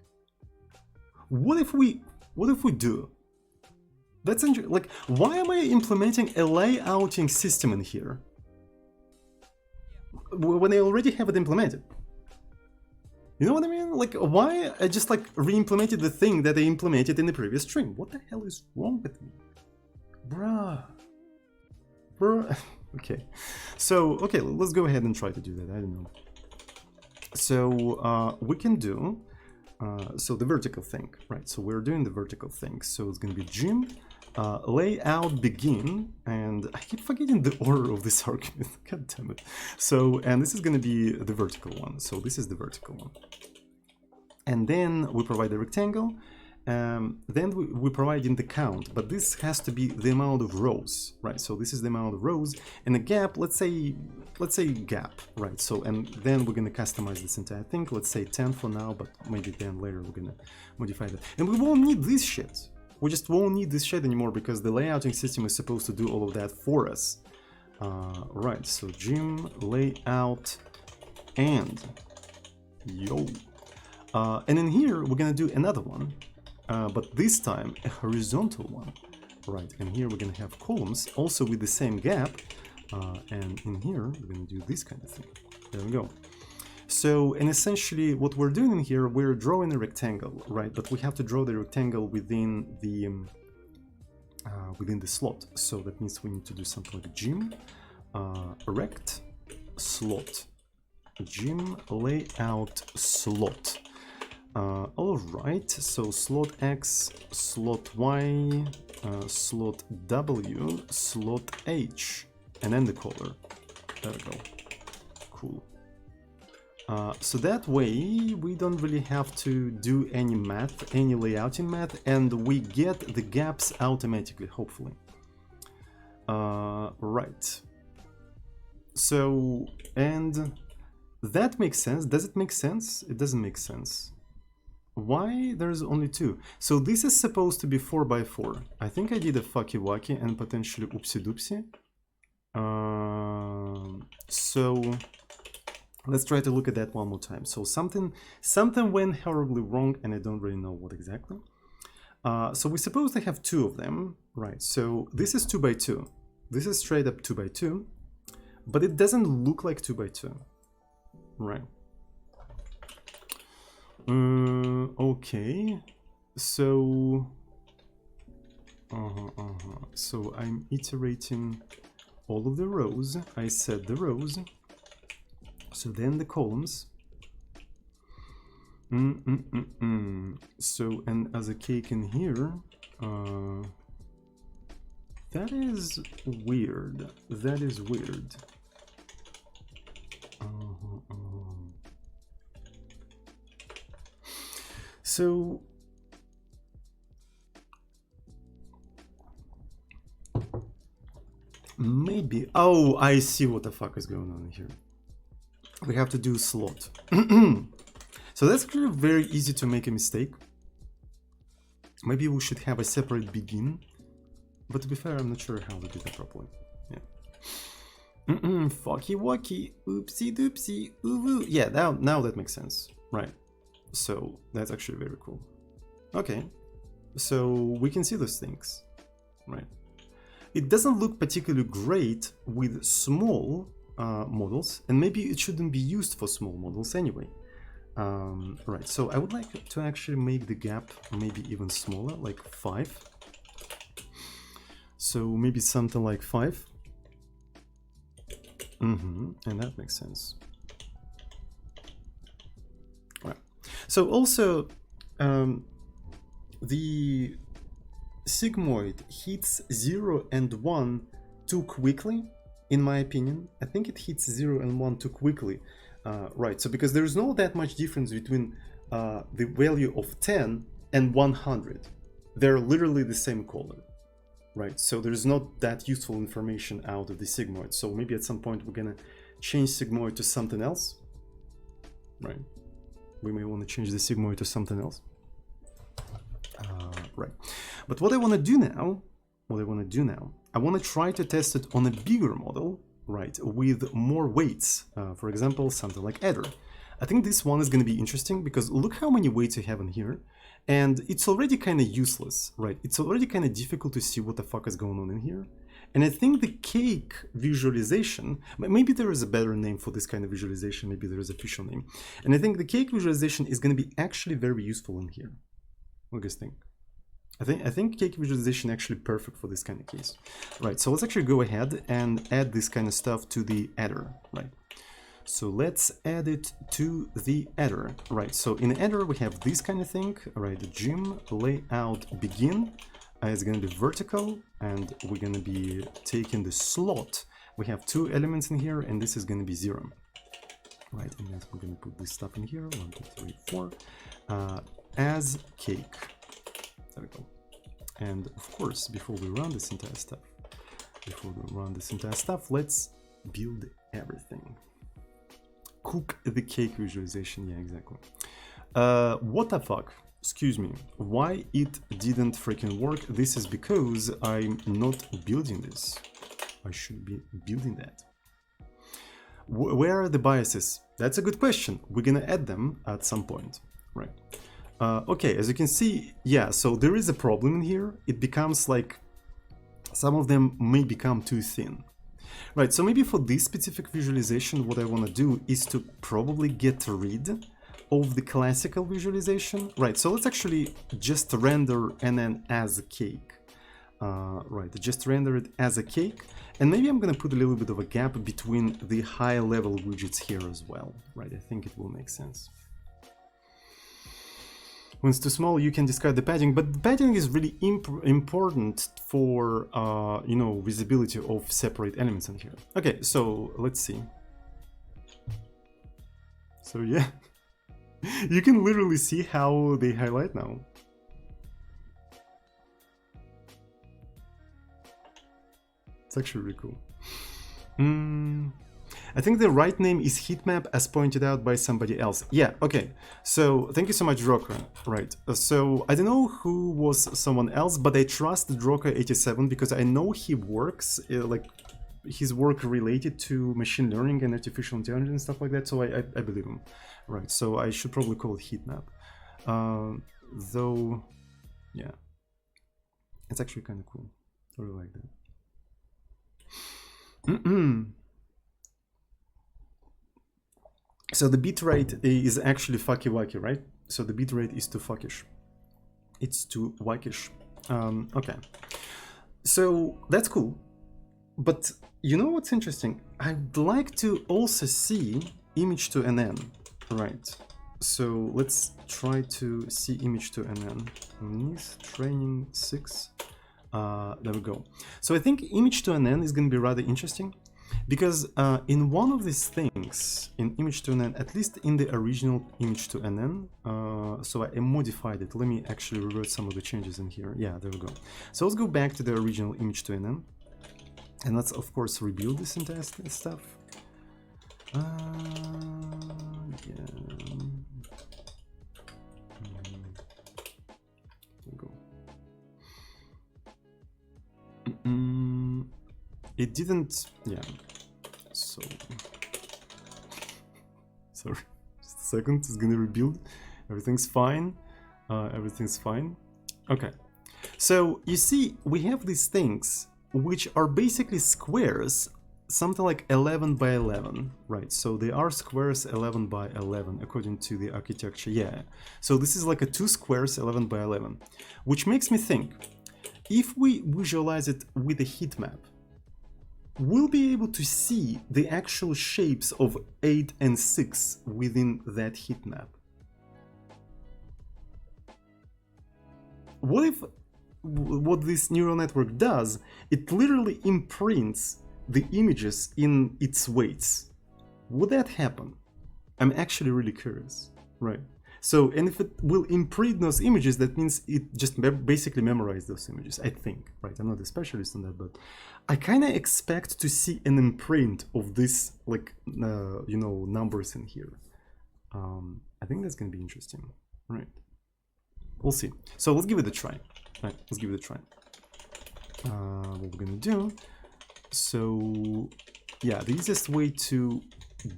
What if we do? That's interesting. Like, why am I implementing a layouting system in here when I already have it implemented? You know what I mean? Like, why I just like re-implemented the thing that I implemented in the previous stream? What the hell is wrong with me, bruh? Okay, so okay, let's go ahead and try to do that. I don't know. So we can do so the vertical thing, right? So we're doing the vertical thing. So it's gonna be Jim layout begin, and I keep forgetting the order of this argument. God damn it. So, and this is gonna be the vertical one. So this is the vertical one, and then we provide the rectangle. Then we provide in the count, but this has to be the amount of rows, right? So this is the amount of rows, and a gap, let's say gap, right? So, and then we're gonna customize this entire thing. Let's say 10 for now, but maybe then later we're gonna modify that. And we won't need this shit. We just won't need this shit anymore because the layouting system is supposed to do all of that for us. Right, so Jim layout and yo. And in here, we're gonna do another one. But this time a horizontal one, right? And here we're gonna have columns also with the same gap, and in here we're gonna do this kind of thing. There we go. So, and essentially what we're doing in here, we're drawing a rectangle, right? But we have to draw the rectangle within the slot. So that means we need to do something like Jim rect slot, Jim layout slot. All right, so slot X, slot Y, slot W, slot H, and then the color. There we go. Cool. So that way we don't really have to do any math, any layouting math, and we get the gaps automatically, hopefully. Right. So, and that makes sense. Does it make sense? It doesn't make sense. Why there's only two? So this is supposed to be 4x4. I think I did a fucky wacky and potentially oopsie doopsie. So let's try to look at that one more time. So something went horribly wrong, and I don't really know what exactly. So we're supposed to have two of them, right? So this is 2x2. This is straight up 2x2, but it doesn't look like 2x2, right? Okay, so so I'm iterating all of the rows. I set the rows, so then the columns. So, and as a cake in here, that is weird. That is weird. So maybe, oh, I see what the fuck is going on here. We have to do slot. So that's actually very easy to make a mistake. Maybe we should have a separate begin, but to be fair, I'm not sure how to do that properly. Yeah. Fucky wucky, oopsie doopsie, ooh. Yeah, now that makes sense, right? So that's actually very cool. Okay, so we can see those things, right? It doesn't look particularly great with small models, and maybe it shouldn't be used for small models anyway. Right, so I would like to actually make the gap maybe even smaller, like 5. So maybe something like 5. And that makes sense. Right. So also, the sigmoid hits 0 and 1 too quickly, in my opinion. I think it hits 0 and 1 too quickly. Right, so because there's not that much difference between the value of 10 and 100. They're literally the same color, right? So there's not that useful information out of the sigmoid. So maybe at some point we're gonna change sigmoid to something else, right? We may want to change the sigmoid to something else. Right, but what I want to do now, I want to try to test it on a bigger model, right, with more weights. For example, something like adder. I think this one is going to be interesting because look how many weights you have in here, and it's already kind of useless, right? It's already kind of difficult to see what the fuck is going on in here. And I think the cake visualization, maybe there is a better name for this kind of visualization, maybe there is an official name. And I think the cake visualization is going to be actually very useful in here. What do you guys think? I think cake visualization actually perfect for this kind of case. Right, so let's actually go ahead and add this kind of stuff to the adder, right? So let's add it to the adder, right? So in adder we have this kind of thing, right? The gym layout begin is going to be vertical, and we're going to be taking the slot. We have 2 elements in here, and this is going to be 0, right? And then we're going to put this stuff in here, 1, 2, 3, 4, as cake. There we go. And of course, before we run this entire stuff, let's build everything. Cook the cake visualization. Yeah, exactly. What the fuck? Excuse me. Why it didn't freaking work? This is because I'm not building this. I should be building that. Where are the biases? That's a good question. We're gonna add them at some point, right? Okay, as you can see, yeah, so there is a problem in here. It becomes like, some of them may become too thin. Right, so maybe for this specific visualization, what I want to do is to probably get rid of the classical visualization. Right, so let's actually just render NN as a cake. Right, just render it as a cake. And maybe I'm going to put a little bit of a gap between the high level widgets here as well. Right, I think it will make sense. When it's too small, you can discard the padding, but the padding is really important for, you know, visibility of separate elements in here. Okay, so let's see. So yeah, you can literally see how they highlight now. It's actually really cool. I think the right name is heatmap as pointed out by somebody else. Yeah, okay. So thank you so much, Droka. Right. So I don't know who was someone else, but I trust Droka87 because I know he works, like his work related to machine learning and artificial intelligence and stuff like that. So I believe him. Right. So I should probably call it heatmap. Though, yeah, it's actually kind of cool. I really like that. So the bitrate is actually fucky wacky, right? So the bitrate is too fuckish. It's too wackish. Okay. So that's cool. But you know what's interesting? I'd like to also see image to NN, right? So let's try to see image to NN. Nice training 6. There we go. So I think image to NN is going to be rather interesting. Because in one of these things, in image to NN, at least in the original image to NN, so I modified it. Let me actually revert some of the changes in here. Yeah, there we go. So let's go back to the original image to NN. And let's, of course, rebuild this entire stuff. Yeah. There we go. It didn't, yeah, so, sorry, just a second, it's gonna rebuild, everything's fine, okay. So, you see, we have these things, which are basically squares, something like 11 by 11, right? So they are squares 11 by 11, according to the architecture, yeah. So this is like a 2 squares 11 by 11, which makes me think, if we visualize it with a heat map, we'll be able to see the actual shapes of 8 and 6 within that heat map. What if what this neural network does, it literally imprints the images in its weights? Would that happen? I'm actually really curious, right? So, and if it will imprint those images, that means it just basically memorized those images, I think, right? I'm not a specialist on that, but I kind of expect to see an imprint of this, like, you know, numbers in here. I think that's going to be interesting, right? We'll see. So let's give it a try. Right, let's give it a try. What we're going to do. So, yeah, the easiest way to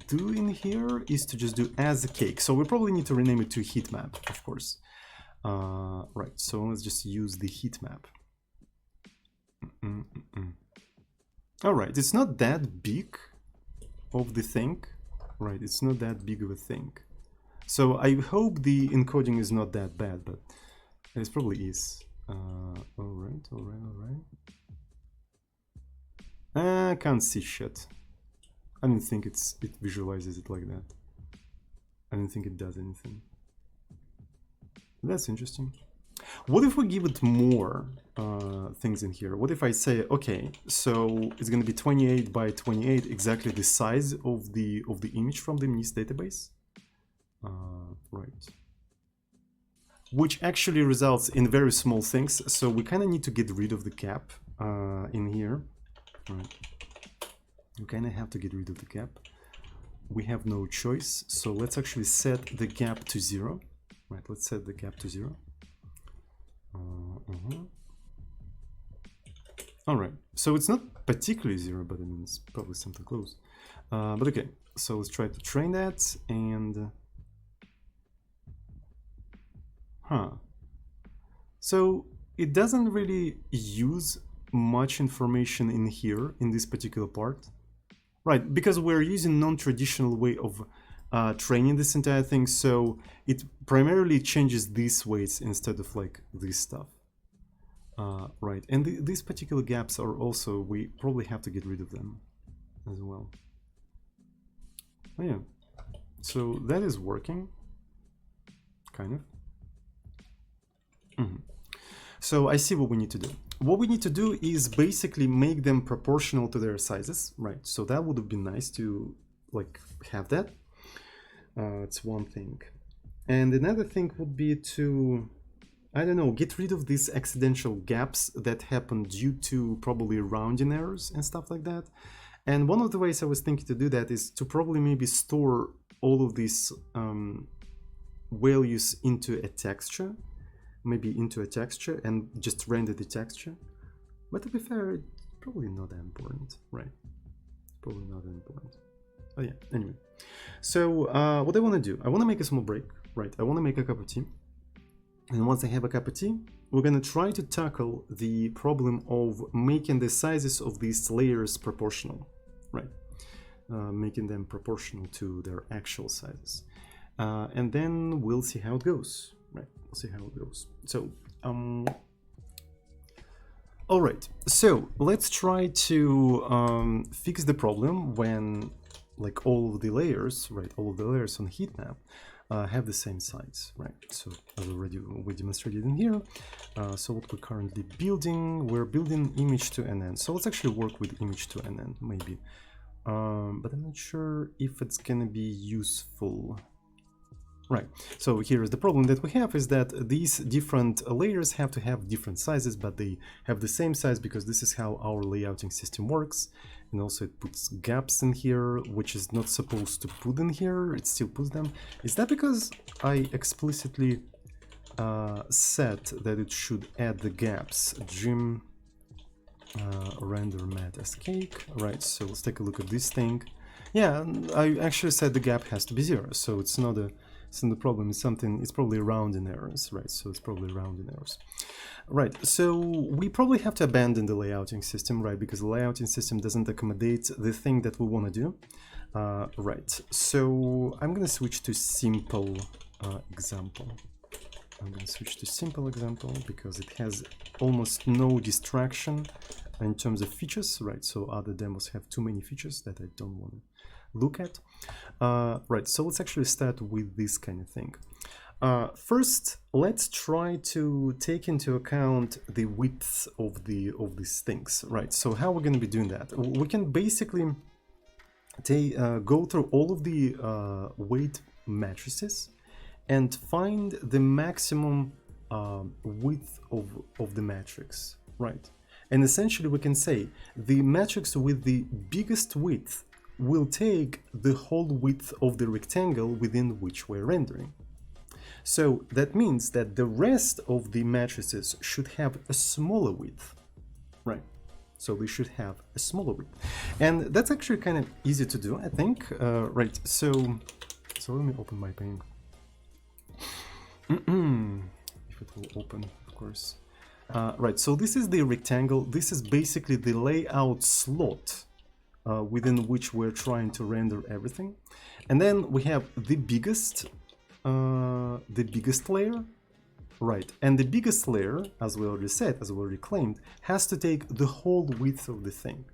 do in here is to just do as a cake. So we probably need to rename it to heat map, of course. Right, so let's just use the heat map. All right, it's not that big of the thing, right? It's not that big of a thing. So I hope the encoding is not that bad, but it probably is. All right. I can't see shit. I don't think it visualizes it like that. I don't think it does anything. That's interesting. What if we give it more things in here? What if I say, okay, so it's going to be 28 by 28, exactly the size of the image from the MNIST database? Right. Which actually results in very small things. So we kind of need to get rid of the gap in here. Right. We kind of have to get rid of the gap. We have no choice. So let's actually set the gap to 0. Right, let's set the gap to 0. All right, so it's not particularly 0, but I mean, it's probably something close. But okay, so let's try to train that and... So it doesn't really use much information in here, in this particular part. Right, because we're using non-traditional way of training this entire thing, so it primarily changes these weights instead of like this stuff. Right, and these particular gaps are also, we probably have to get rid of them as well. Oh yeah, so that is working, kind of. So I see what we need to do. What we need to do is basically make them proportional to their sizes, right? So that would have been nice to like have that. It's one thing. And another thing would be to, I don't know, get rid of these accidental gaps that happen due to probably rounding errors and stuff like that. And one of the ways I was thinking to do that is to probably maybe store all of these values into a texture. Maybe into a texture and just render the texture. But to be fair, it's probably not that important, right? Probably not that important. Oh yeah, anyway. So what I want to do, I want to make a small break, right? I want to make a cup of tea. And once I have a cup of tea, we're going to try to tackle the problem of making the sizes of these layers proportional, right? Making them proportional to their actual sizes. And then we'll see how it goes. Right, we'll see how it goes. So, all right. So let's try to fix the problem when, like, all of the layers, right? All of the layers on heat map have the same size, right? So as already we demonstrated in here. So what we're currently building, we're building image to NN. So let's actually work with image to NN, maybe. But I'm not sure if it's gonna be useful. Right, so here is the problem that we have is that these different layers have to have different sizes, but they have the same size because this is how our layouting system works. And also it puts gaps in here, which is not supposed to put in here, it still puts them. Is that because I explicitly set that it should add the gaps? Gym render mat as cake. Right, so let's take a look at this thing. Yeah, I actually said the gap has to be 0, so it's not a problem. It's something, it's probably rounding errors, right? So it's probably rounding errors. Right, so we probably have to abandon the layouting system, right? Because the layouting system doesn't accommodate the thing that we want to do. Right, so I'm gonna switch to simple example. I'm gonna switch to simple example because it has almost no distraction in terms of features, right? So other demos have too many features that I don't want to look at. Right, so let's actually start with this kind of thing. First, let's try to take into account the width of these things, right? So how we're going to be doing that? We can basically go through all of the weight matrices and find the maximum width of the matrix, right? And essentially we can say the matrix with the biggest width will take the whole width of the rectangle within which we're rendering. So that means that the rest of the matrices should have a smaller width, right? So we should have a smaller width. And that's actually kind of easy to do, I think. Right, so let me open my pane. If it will open, of course. Right, so this is the rectangle. This is basically the layout slot within which we're trying to render everything. And then we have the biggest layer, right? And the biggest layer, as we already said, as we already claimed, has to take the whole width of the thing.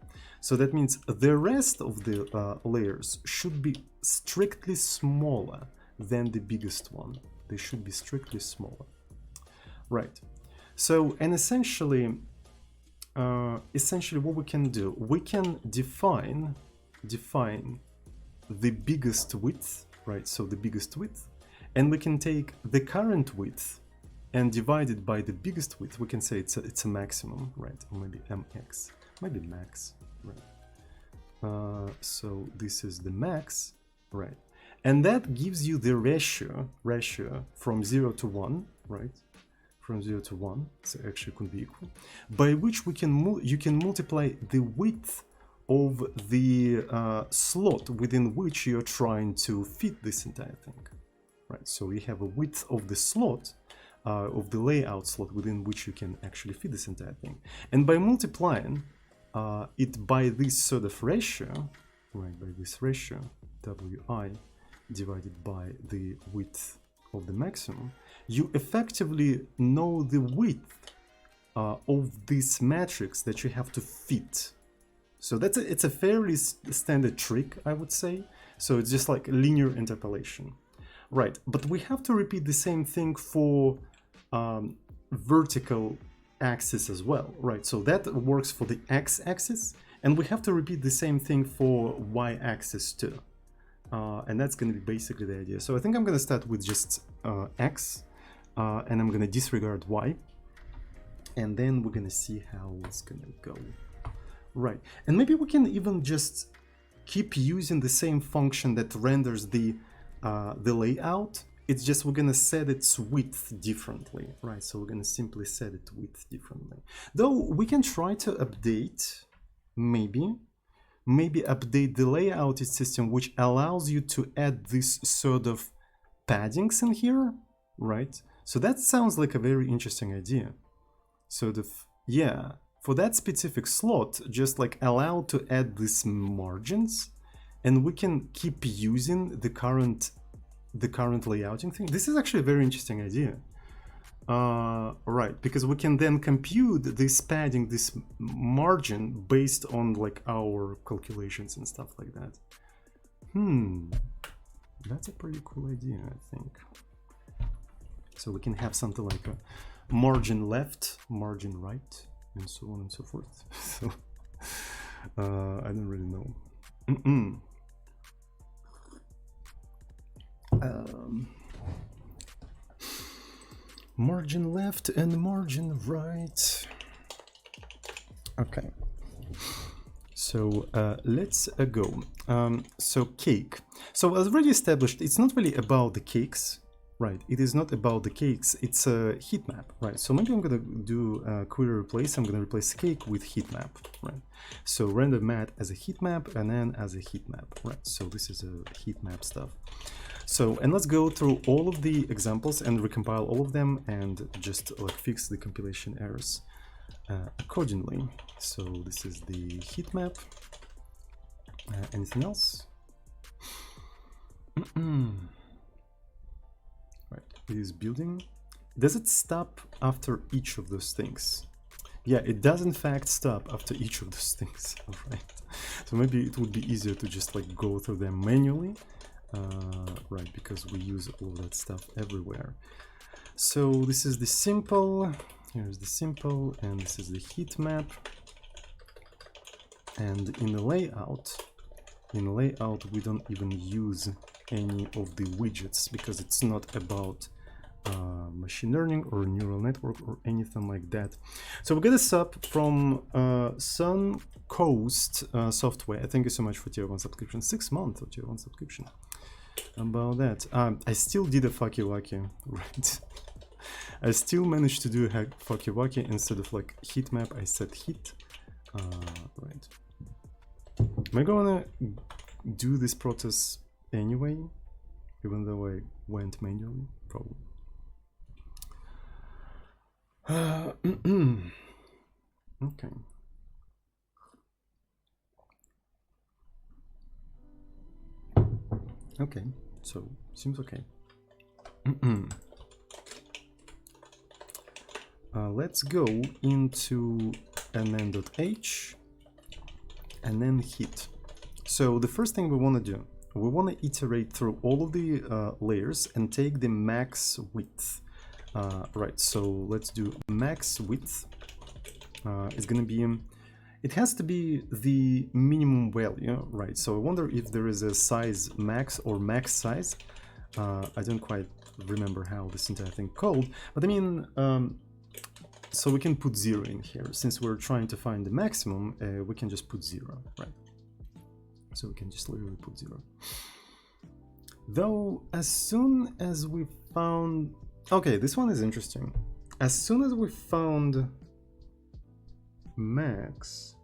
So that means the rest of the layers should be strictly smaller than the biggest one. They should be strictly smaller, right? So, and essentially what we can do, we can define the biggest width, right? So the biggest width, and we can take the current width and divide it by the biggest width. We can say it's a maximum, right? Or maybe mx, maybe max, right? So this is the max, right? And that gives you the ratio from 0 to 1, right? From 0 to 1, so actually could be equal, by which we can you can multiply the width of the slot within which you're trying to fit this entire thing, right? So you have a width of the slot, of the layout slot within which you can actually fit this entire thing. And by multiplying it by this sort of ratio, right, by this ratio, wi divided by the width of the maximum, you effectively know the width of this matrix that you have to fit. So it's a fairly standard trick, I would say. So it's just like linear interpolation, right? But we have to repeat the same thing for vertical axis as well, right? So that works for the x-axis, and we have to repeat the same thing for y-axis too. And that's going to be basically the idea. So I think I'm going to start with just x, and I'm going to disregard y, and then we're going to see how it's going to go. Right, and maybe we can even just keep using the same function that renders the layout. It's just we're going to set its width differently, right? So we're going to simply set its width differently. Though we can try to update, maybe update the layout system, which allows you to add this sort of paddings in here, right? So that sounds like a very interesting idea. Sort of, yeah, for that specific slot, just like allow to add these margins, and we can keep using the current layouting thing. This is actually a very interesting idea. Right, because we can then compute this padding, this margin, based on like our calculations and stuff like that. That's a pretty cool idea, I think. So we can have something like a margin left, margin right, and so on and so forth. So I don't really know. Margin left and margin right. Okay. So let's go. So cake. So as already established, it's not really about the cakes, right? It is not about the cakes, it's a heat map, right? So maybe I'm gonna do a query replace. I'm gonna replace cake with heat map, right? So render mat as a heat map and then as a heat map, right? So this is a heat map stuff. So, and let's go through all of the examples and recompile all of them and just like fix the compilation errors accordingly. So this is the heat map. Anything else? Right, it is building. Does it stop after each of those things? Yeah, it does in fact stop after each of those things. All right. So maybe it would be easier to just like go through them manually. Right, because we use all that stuff everywhere. So this is the simple, here's the simple, and this is the heat map. And in the layout, we don't even use any of the widgets because it's not about machine learning or neural network or anything like that. So we get a sub from Suncoast Software. Thank you so much for tier 1 subscription. 6 months of tier 1 subscription. About that, I still did a Fakiwaki, right? I still managed to do a Fakiwaki instead of like heat map. I said heat, right? Am I gonna do this process anyway, even though I went manually? Probably. Okay. Okay, so seems okay. Let's go into nn.h and then hit. So the first thing we want to do, we want to iterate through all of the layers and take the max width. Right, so let's do max width. It's gonna be, it has to be the minimum value, right? So I wonder if there is a size max or max size. I don't quite remember how this entire thing called, but I mean, so we can put 0 in here. Since we're trying to find the maximum, we can just put 0, right? So we can just literally put 0. Though, as soon as we found... Okay, this one is interesting. As soon as we found max,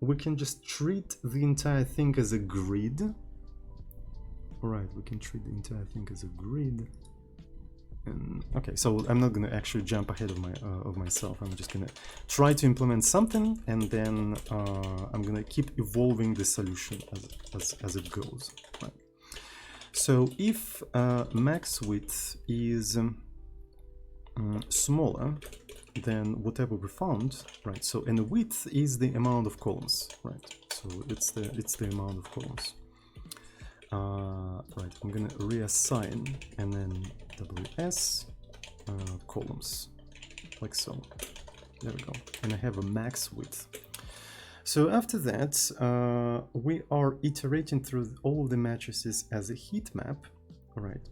we can just treat the entire thing as a grid. Alright, we can treat the entire thing as a grid. And okay, so I'm not gonna actually jump ahead of myself. I'm just gonna try to implement something, and then I'm gonna keep evolving the solution as it goes. Right. So if max width is smaller than whatever we found, right? So and the width is the amount of columns, right? So it's the amount of columns. Right, I'm gonna reassign and then ws columns, like so. There we go. And I have a max width. So after that, we are iterating through all of the matrices as a heat map, right?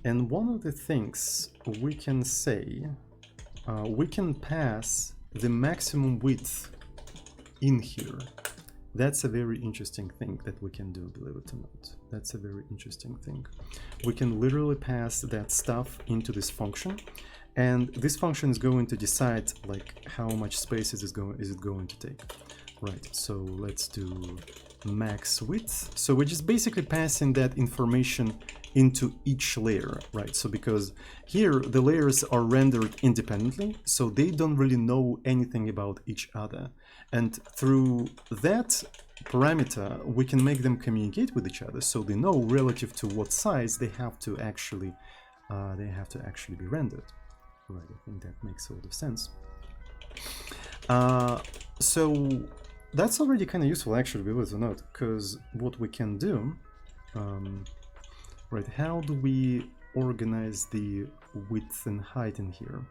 And one of the things we can say, we can pass the maximum width in here. That's a very interesting thing that we can do, believe it or not. That's a very interesting thing. We can literally pass that stuff into this function, and this function is going to decide like how much space is it going to take. Right, so let's do max width. So we're just basically passing that information into each layer, right? So because here the layers are rendered independently, so they don't really know anything about each other. And through that parameter, we can make them communicate with each other, so they know relative to what size they have to actually be rendered. Right, I think that makes a lot of sense. So that's already kind of useful, actually, believe it or not, because what we can do, right? How do we organize the width and height in here?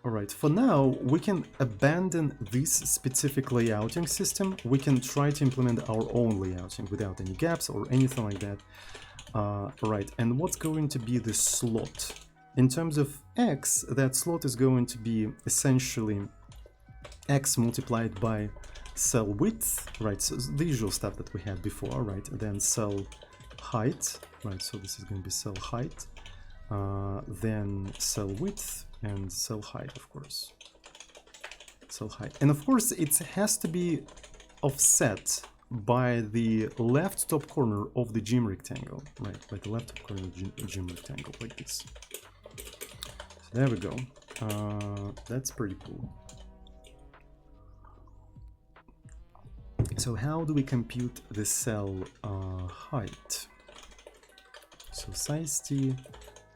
Alright, for now, we can abandon this specific layouting system. We can try to implement our own layouting without any gaps or anything like that. Right, and what's going to be the slot? In terms of x, that slot is going to be essentially x multiplied by cell width, right? So the usual stuff that we had before, right? Then cell height, right? So this is going to be cell height, then cell width and cell height, of course. Cell height, and of course it has to be offset by the left top corner of the gem rectangle, right? By the left top corner of the gem rectangle, like this. So there we go. That's pretty cool. So how do we compute the cell height? So size t,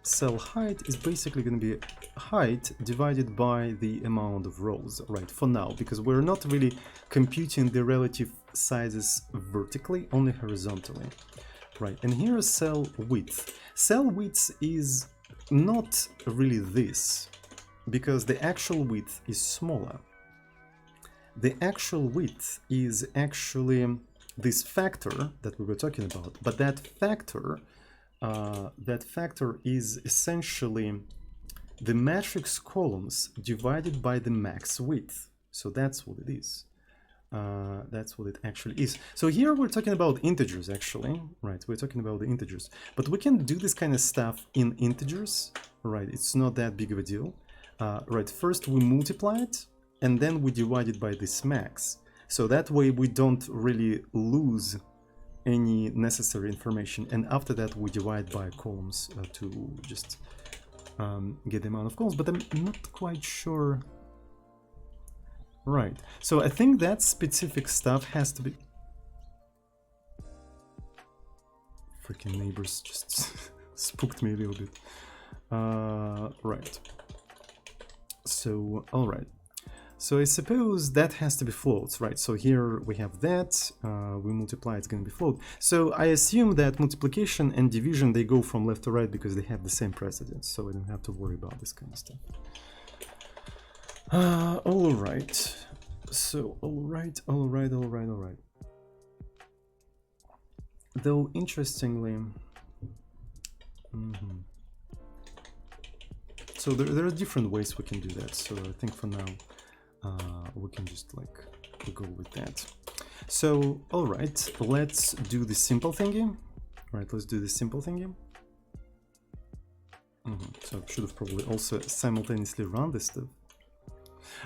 cell height is basically going to be height divided by the amount of rows, right? For now, because we're not really computing the relative sizes vertically, only horizontally, right? And here is cell width. Cell width is not really this, because the actual width is smaller. The actual width is actually this factor that we were talking about, but that factor is essentially the matrix columns divided by the max width. So that's what it is. That's what it actually is. So here we're talking about integers, actually, right? We're talking about the integers, but we can do this kind of stuff in integers, right? It's not that big of a deal, right? First we multiply it, and then we divide it by this max. So that way we don't really lose any necessary information. And after that we divide by columns to just get the amount of columns, but I'm not quite sure. Right, so I think that specific stuff has to be... Freaking neighbors just spooked me a little bit. Right. So, all right. So I suppose that has to be floats, right? So here we have that, we multiply, it's going to be float. So I assume that multiplication and division, they go from left to right because they have the same precedence, so I don't have to worry about this kind of stuff. All right. So, all right. Though, interestingly... So there are different ways we can do that, so I think for now, we can just like go with that. So, all right, let's do the simple thingy. All right, let's do the simple thingy. So I should have probably also simultaneously run this stuff.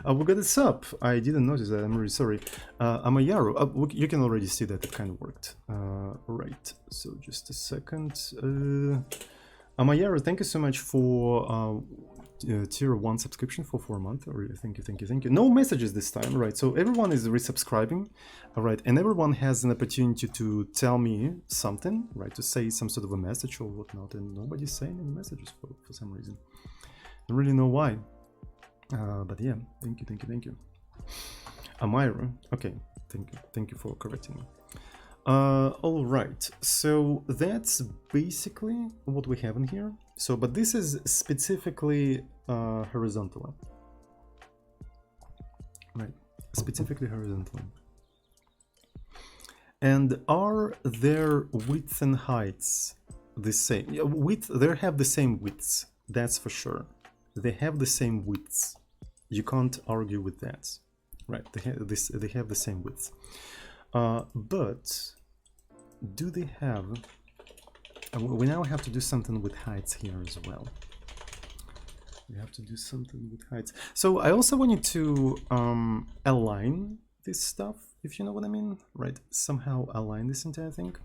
We got this up. I didn't notice that. I'm really sorry. Amayaru, you can already see that it kind of worked. Right. So just a second. Amayaru, thank you so much for tier 1 subscription for 4 months. Really, thank you. No messages this time, right? So everyone is resubscribing, all right, and everyone has an opportunity to tell me something, right? To say some sort of a message or whatnot, and nobody's saying any messages for some reason. I don't really know why. But yeah, thank you. Amira, okay, thank you for correcting me. All right, so that's basically what we have in here. So, but this is specifically horizontal, right? Specifically horizontal. And are their widths and heights the same? Yeah, they have the same widths, that's for sure. They have the same widths. You can't argue with that, right? They have the same widths. But do they have... we now have to do something with heights here as well. We have to do something with heights. So I also wanted to align this stuff, if you know what I mean, right? Somehow align this entire thing.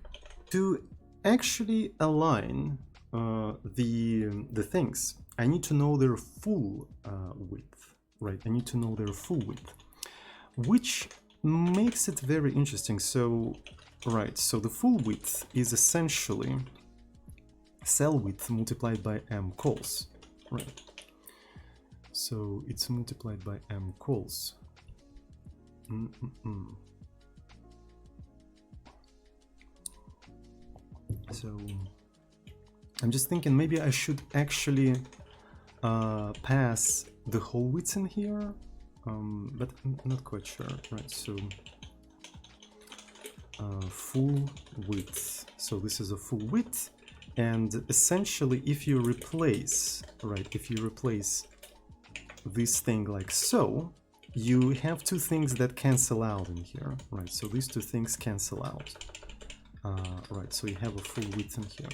To actually align the things, I need to know their full width, right? I need to know their full width, which makes it very interesting. So, right, so the full width is essentially cell width multiplied by m cols, right? So it's multiplied by m cols. So I'm just thinking maybe I should actually pass the whole width in here, but I'm not quite sure, right? So full width, so this is a full width, and essentially if you replace, right, if you replace this thing like so, you have two things that cancel out in here, right? So these two things cancel out. Right, so you have a full width in here.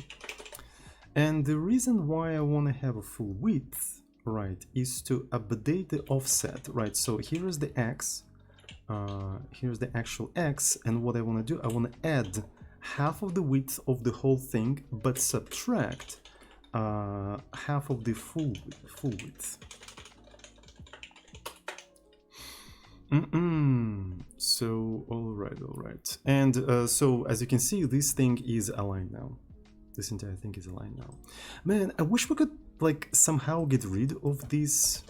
And the reason why I want to have a full width, right, is to update the offset, right? So here is the X, here's the actual X, and what I want to do, I want to add half of the width of the whole thing, but subtract half of the full width. So, all right. And so, as you can see, this thing is aligned now. This entire thing is aligned now. Man, I wish we could, like, somehow get rid of these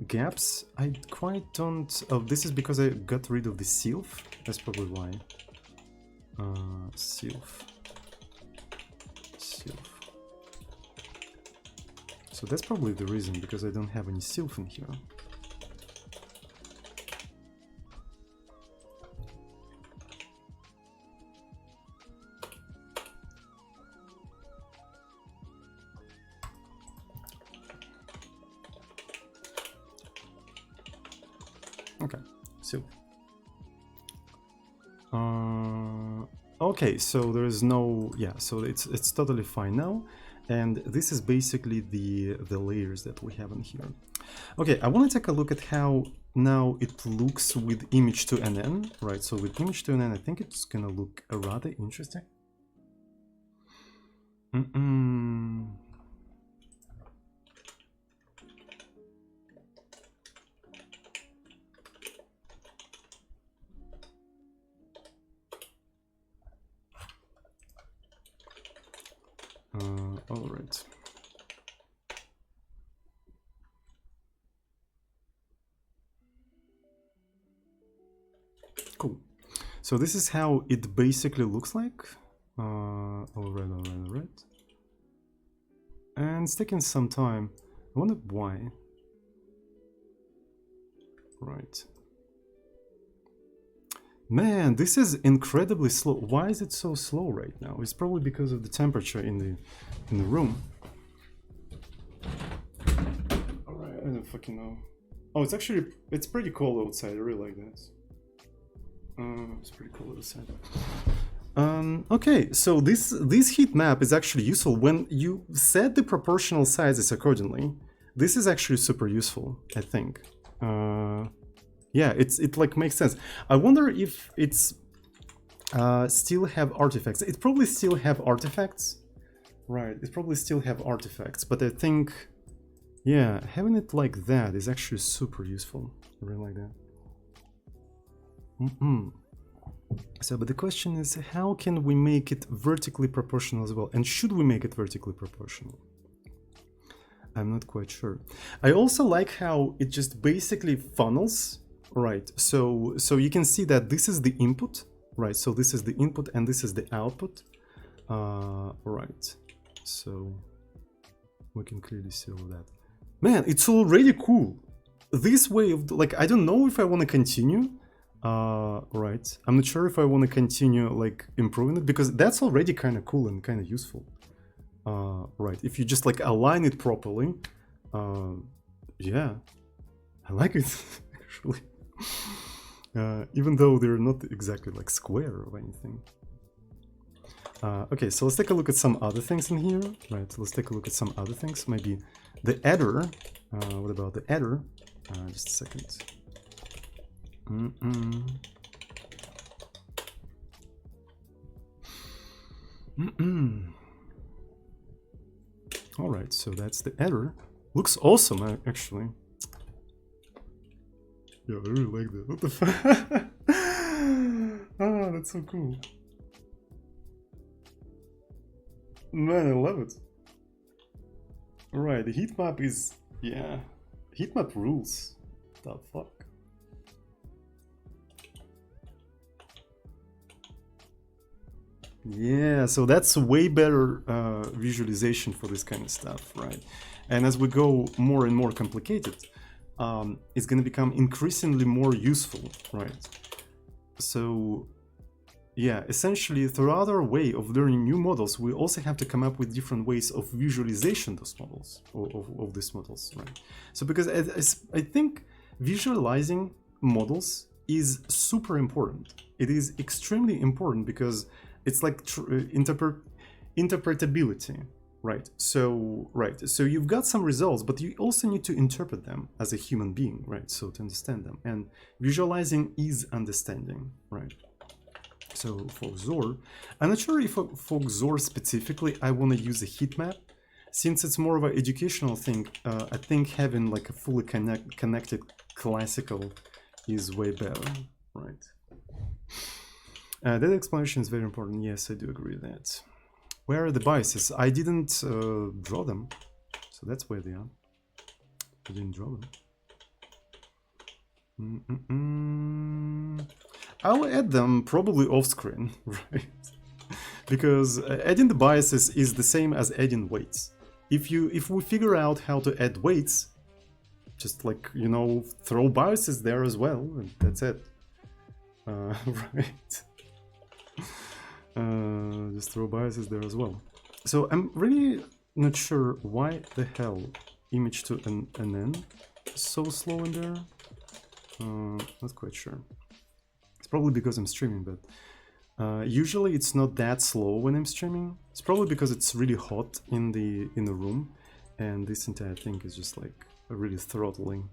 gaps. I quite don't... Oh, this is because I got rid of the sylph. That's probably why. Sylph. So that's probably the reason, because I don't have any sylph in here. Okay, so okay, so there is no, yeah, so it's totally fine now, and this is basically the layers that we have in here. Okay, I want to take a look at how now it looks with image to NN, right? So with image to NN, I think it's gonna look rather interesting. All right. Cool. So this is how it basically looks like. All right. And it's taking some time. I wonder why. Right. Man, this is incredibly slow. Why is it so slow right now? It's probably because of the temperature in the room. Alright, I don't fucking know. Oh, it's pretty cold outside. I really like that. It's pretty cold outside. Okay, so this heat map is actually useful when you set the proportional sizes accordingly. This is actually super useful, I think. Yeah, it like makes sense. I wonder if it's still have artifacts. It probably still have artifacts, right? It probably still have artifacts, but I think, yeah, having it like that is actually super useful. I really like that. So, but the question is, how can we make it vertically proportional as well? And should we make it vertically proportional? I'm not quite sure. I also like how it just basically funnels. Right, so you can see that this is the input, right? So this is the input and this is the output, right? So we can clearly see all that. Man, it's already cool. This way of, like, I don't know if I want to continue, right? I'm not sure if I want to continue, like, improving it, because that's already kind of cool and kind of useful, right? If you just, like, align it properly, yeah, I like it, actually. Even though they're not exactly like square or anything. Okay, so let's take a look at some other things in here. Right, let's take a look at some other things. Maybe the adder. What about the adder? Just a second. All right, so that's the adder. Looks awesome, actually. Yeah, I really like that. What the fuck? Ah, that's so cool. Man, I love it. Alright, the heat map is... yeah. Heat map rules. The fuck? Yeah, so that's way better visualization for this kind of stuff, right? And as we go more and more complicated, it's going to become increasingly more useful, right? So, yeah, essentially, throughout our way of learning new models, we also have to come up with different ways of visualization those models, of these models, right? So, because I think visualizing models is super important. It is extremely important because it's like interpretability, right? So you've got some results, but you also need to interpret them as a human being, right? So to understand them, and visualizing is understanding, right? So for XOR, I'm not sure if for XOR specifically I want to use a heat map. Since it's more of an educational thing, I think having like a fully connected classical is way better, right? That explanation is very important. Yes, I do agree with that. Where are the biases? I didn't draw them, so that's where they are. I didn't draw them. I'll add them probably off screen, right? Because adding the biases is the same as adding weights. If we figure out how to add weights, just like, you know, throw biases there as well, and that's it. Right. Just throw biases there as well. So I'm really not sure why the hell image to an N is so slow in there. Not quite sure. It's probably because I'm streaming, but usually it's not that slow when I'm streaming. It's probably because it's really hot in the room, and this entire thing is just like really throttling.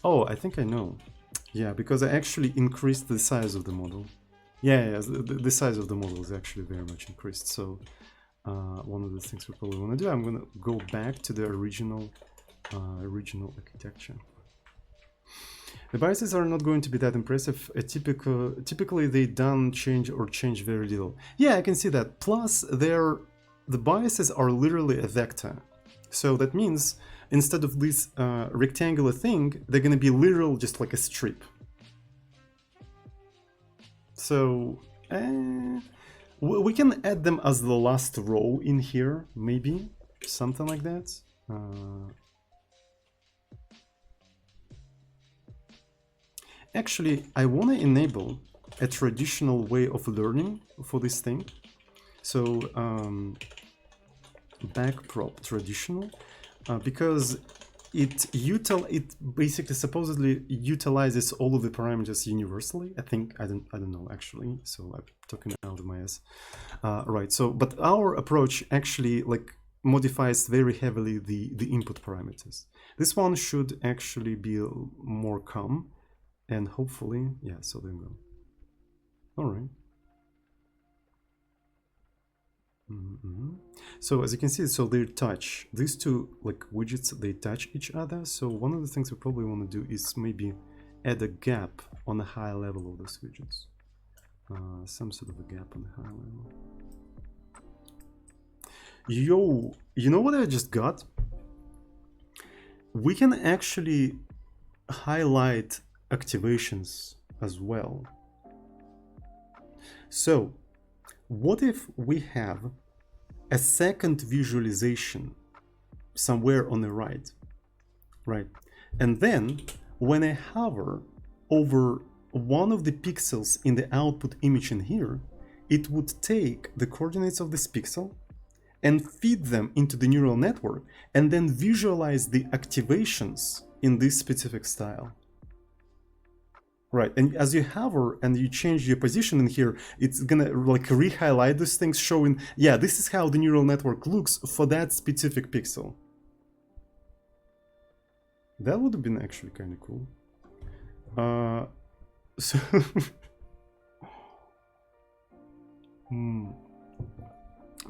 Oh, I think I know. Yeah, because I actually increased the size of the model. Yeah, the size of the model is actually very much increased. So one of the things we probably want to do, I'm going to go back to the original architecture. The biases are not going to be that impressive. Typically, they don't change or change very little. Yeah, I can see that. Plus, the biases are literally a vector. So that means instead of this rectangular thing, they're going to be literal, just like a strip. So we can add them as the last row in here, maybe something like that. Actually, I want to enable a traditional way of learning for this thing. So backprop traditional, because it basically supposedly utilizes all of the parameters universally. I think I don't know actually. So I'm talking out of my ass. Right. So but our approach actually like modifies very heavily the input parameters. This one should actually be more calm. And hopefully, yeah, so there we go. All right. So as you can see, so they touch, these two like widgets, they touch each other. So one of the things we probably want to do is maybe add a gap on the high level of those widgets. Some sort of a gap on the high level. Yo, you know what I just got? We can actually highlight activations as well. So what if we have a second visualization somewhere on the right, and then when I hover over one of the pixels in the output image in here, it would take the coordinates of this pixel and feed them into the neural network and then visualize the activations in this specific style. Right, and as you hover and you change your position in here, it's gonna like re-highlight these things, showing, yeah, this is how the neural network looks for that specific pixel. That would have been actually kind of cool. So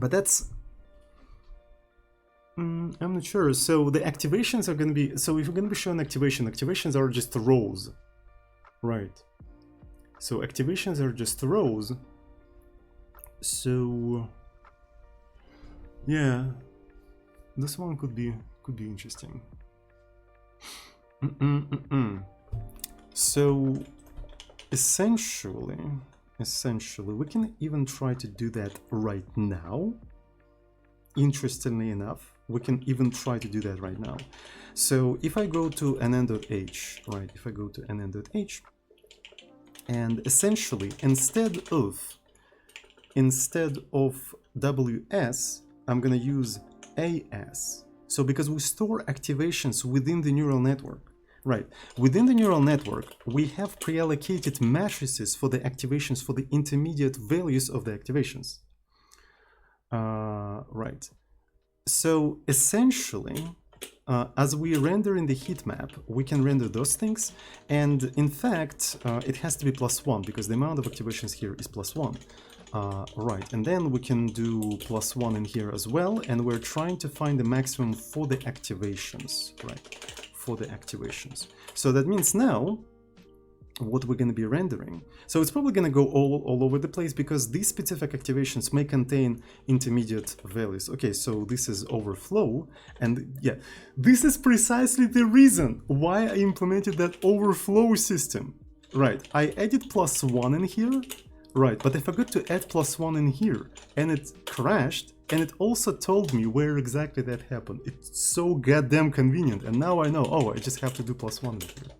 but that's I'm not sure. So the activations are going to be, so if we're going to be showing activations are just rows. Right. So activations are just rows. So yeah, this one could be interesting. So essentially we can even try to do that right now. Interestingly enough, we can even try to do that right now. So if I go to nn.h, right, if I go to nn.h, and essentially instead of ws, I'm gonna use as, So because we store activations within the neural network, right? Within the neural network, we have pre-allocated matrices for the activations, for the intermediate values of the activations. Right. So essentially, as we render in the heat map, we can render those things. And in fact, it has to be +1 because the amount of activations here is +1. Right, and then we can do +1 in here as well. And we're trying to find the maximum for the activations, right? For the activations. So that means now, what we're going to be rendering. So it's probably going to go all over the place because these specific activations may contain intermediate values. Okay, so this is overflow. And yeah, this is precisely the reason why I implemented that overflow system. Right, I added +1 in here. Right, but I forgot to add +1 in here. And it crashed. And it also told me where exactly that happened. It's so goddamn convenient. And now I know, oh, I just have to do +1 in here.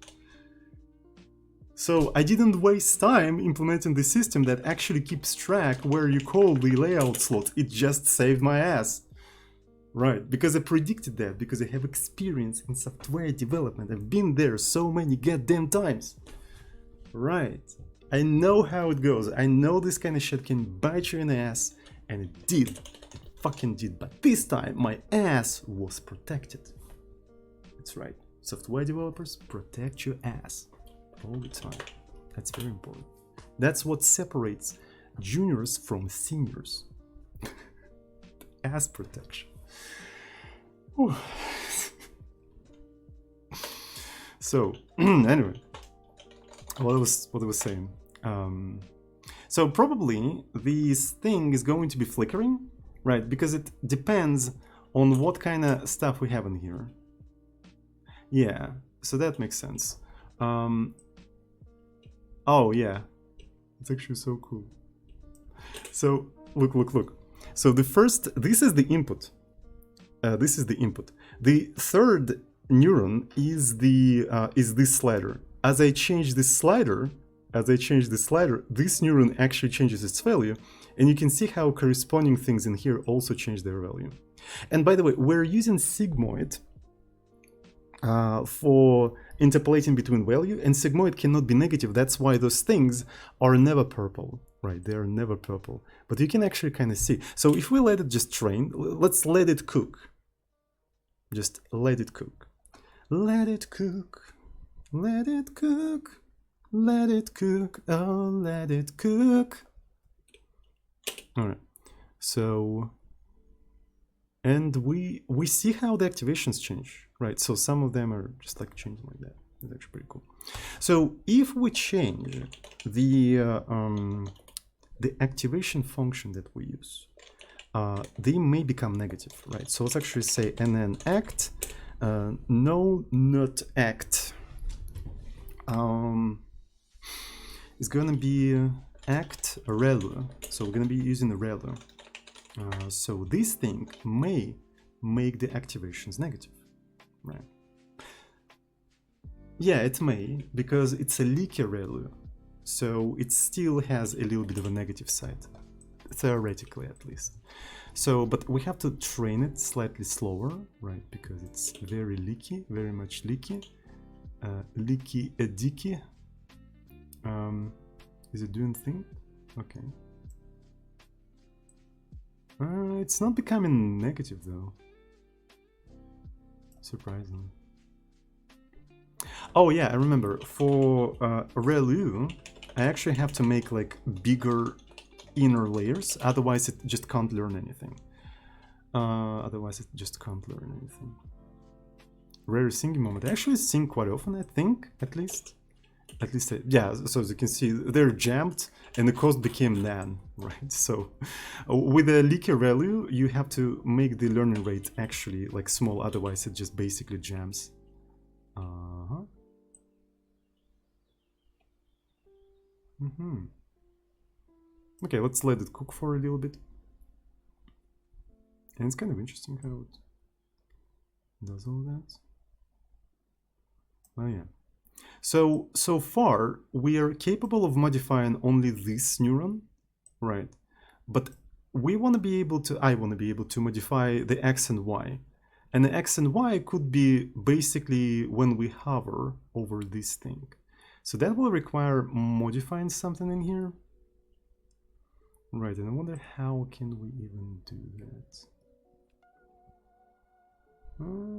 So I didn't waste time implementing the system that actually keeps track where you call the layout slot. It just saved my ass. Right, because I predicted that, because I have experience in software development. I've been there so many goddamn times. Right, I know how it goes. I know this kind of shit can bite you in the ass, and it did. It fucking did, but this time my ass was protected. That's right, software developers, protect your ass. All the time. That's very important. That's what separates juniors from seniors. Ass protection. So anyway, what I was saying. So probably this thing is going to be flickering, right? Because it depends on what kind of stuff we have in here. Yeah, so that makes sense. Oh yeah, it's actually so cool. So look. So the first, this is the input. This is the input. The third neuron is this slider. As I change this slider, this neuron actually changes its value, and you can see how corresponding things in here also change their value. And by the way, we're using sigmoid for interpolating between value, and sigmoid cannot be negative. That's why those things are never purple, right? They are never purple, but you can actually kind of see. So if we let it just train, let's let it cook. Just let it cook. Let it cook. Let it cook. Let it cook. Oh, let it cook. All right. So, and we see how the activations change. Right, so some of them are just like changing like that. It's actually pretty cool. So if we change the activation function that we use, they may become negative, right? So let's actually say nn act, no not act. It's gonna be act relu. So we're gonna be using the relu. So this thing may make the activations negative. Right. Yeah, it may, because it's a leaky relu, so it still has a little bit of a negative side, theoretically at least. So, but we have to train it slightly slower, right? Because it's very leaky, very much leaky. Leaky a dicky. Is it doing thing? Okay. It's not becoming negative though. Surprisingly. Oh yeah, I remember. For relu, I actually have to make like bigger inner layers, otherwise it just can't learn anything. Rare singing moment. I actually sing quite often, I think, at least. Yeah, so as you can see, they're jammed and the cost became nan, right? So with a leaky relu, you have to make the learning rate actually like small, otherwise it just basically jams. Okay, let's let it cook for a little bit. And it's kind of interesting how it does all that. Oh yeah. So far, we are capable of modifying only this neuron, right? But we want to be able to, I want to be able to modify the X and Y. And the X and Y could be basically when we hover over this thing. So that will require modifying something in here. Right, and I wonder how can we even do that?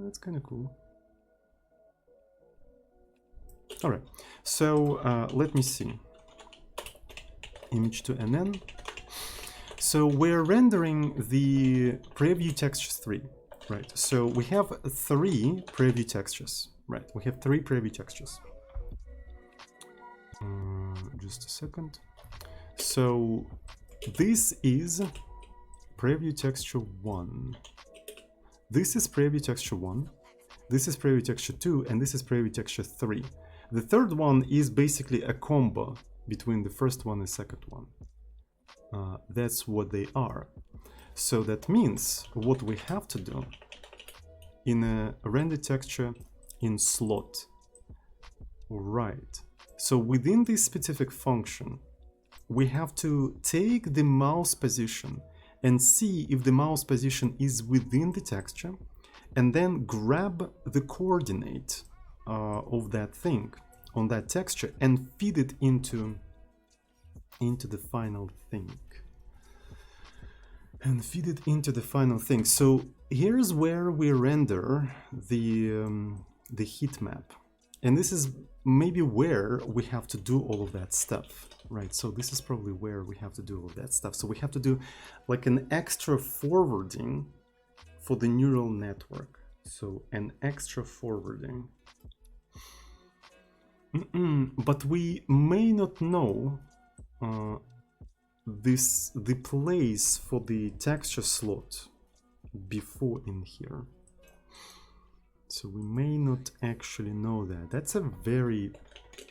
That's kind of cool. All right, so let me see. Image to NN. So we're rendering the preview textures 3, right? So we have 3 preview textures, right? We have 3 preview textures. Just a second. So this is preview texture 1. This is preview texture 1. This is preview texture 2, and this is preview texture 3. The third one is basically a combo between the first one and second one. That's what they are. So that means what we have to do in a render texture in slot. Right. So within this specific function, we have to take the mouse position and see if the mouse position is within the texture, and then grab the coordinate of that thing on that texture and feed it into the final thing. So here's where we render the heat map, and this is maybe where we have to do all of that stuff, right? So this is probably where we have to do all of that stuff. So we have to do like an extra forwarding for the neural network. So an extra forwarding. But we may not know the place for the texture slot before in here. So we may not actually know that. That's a very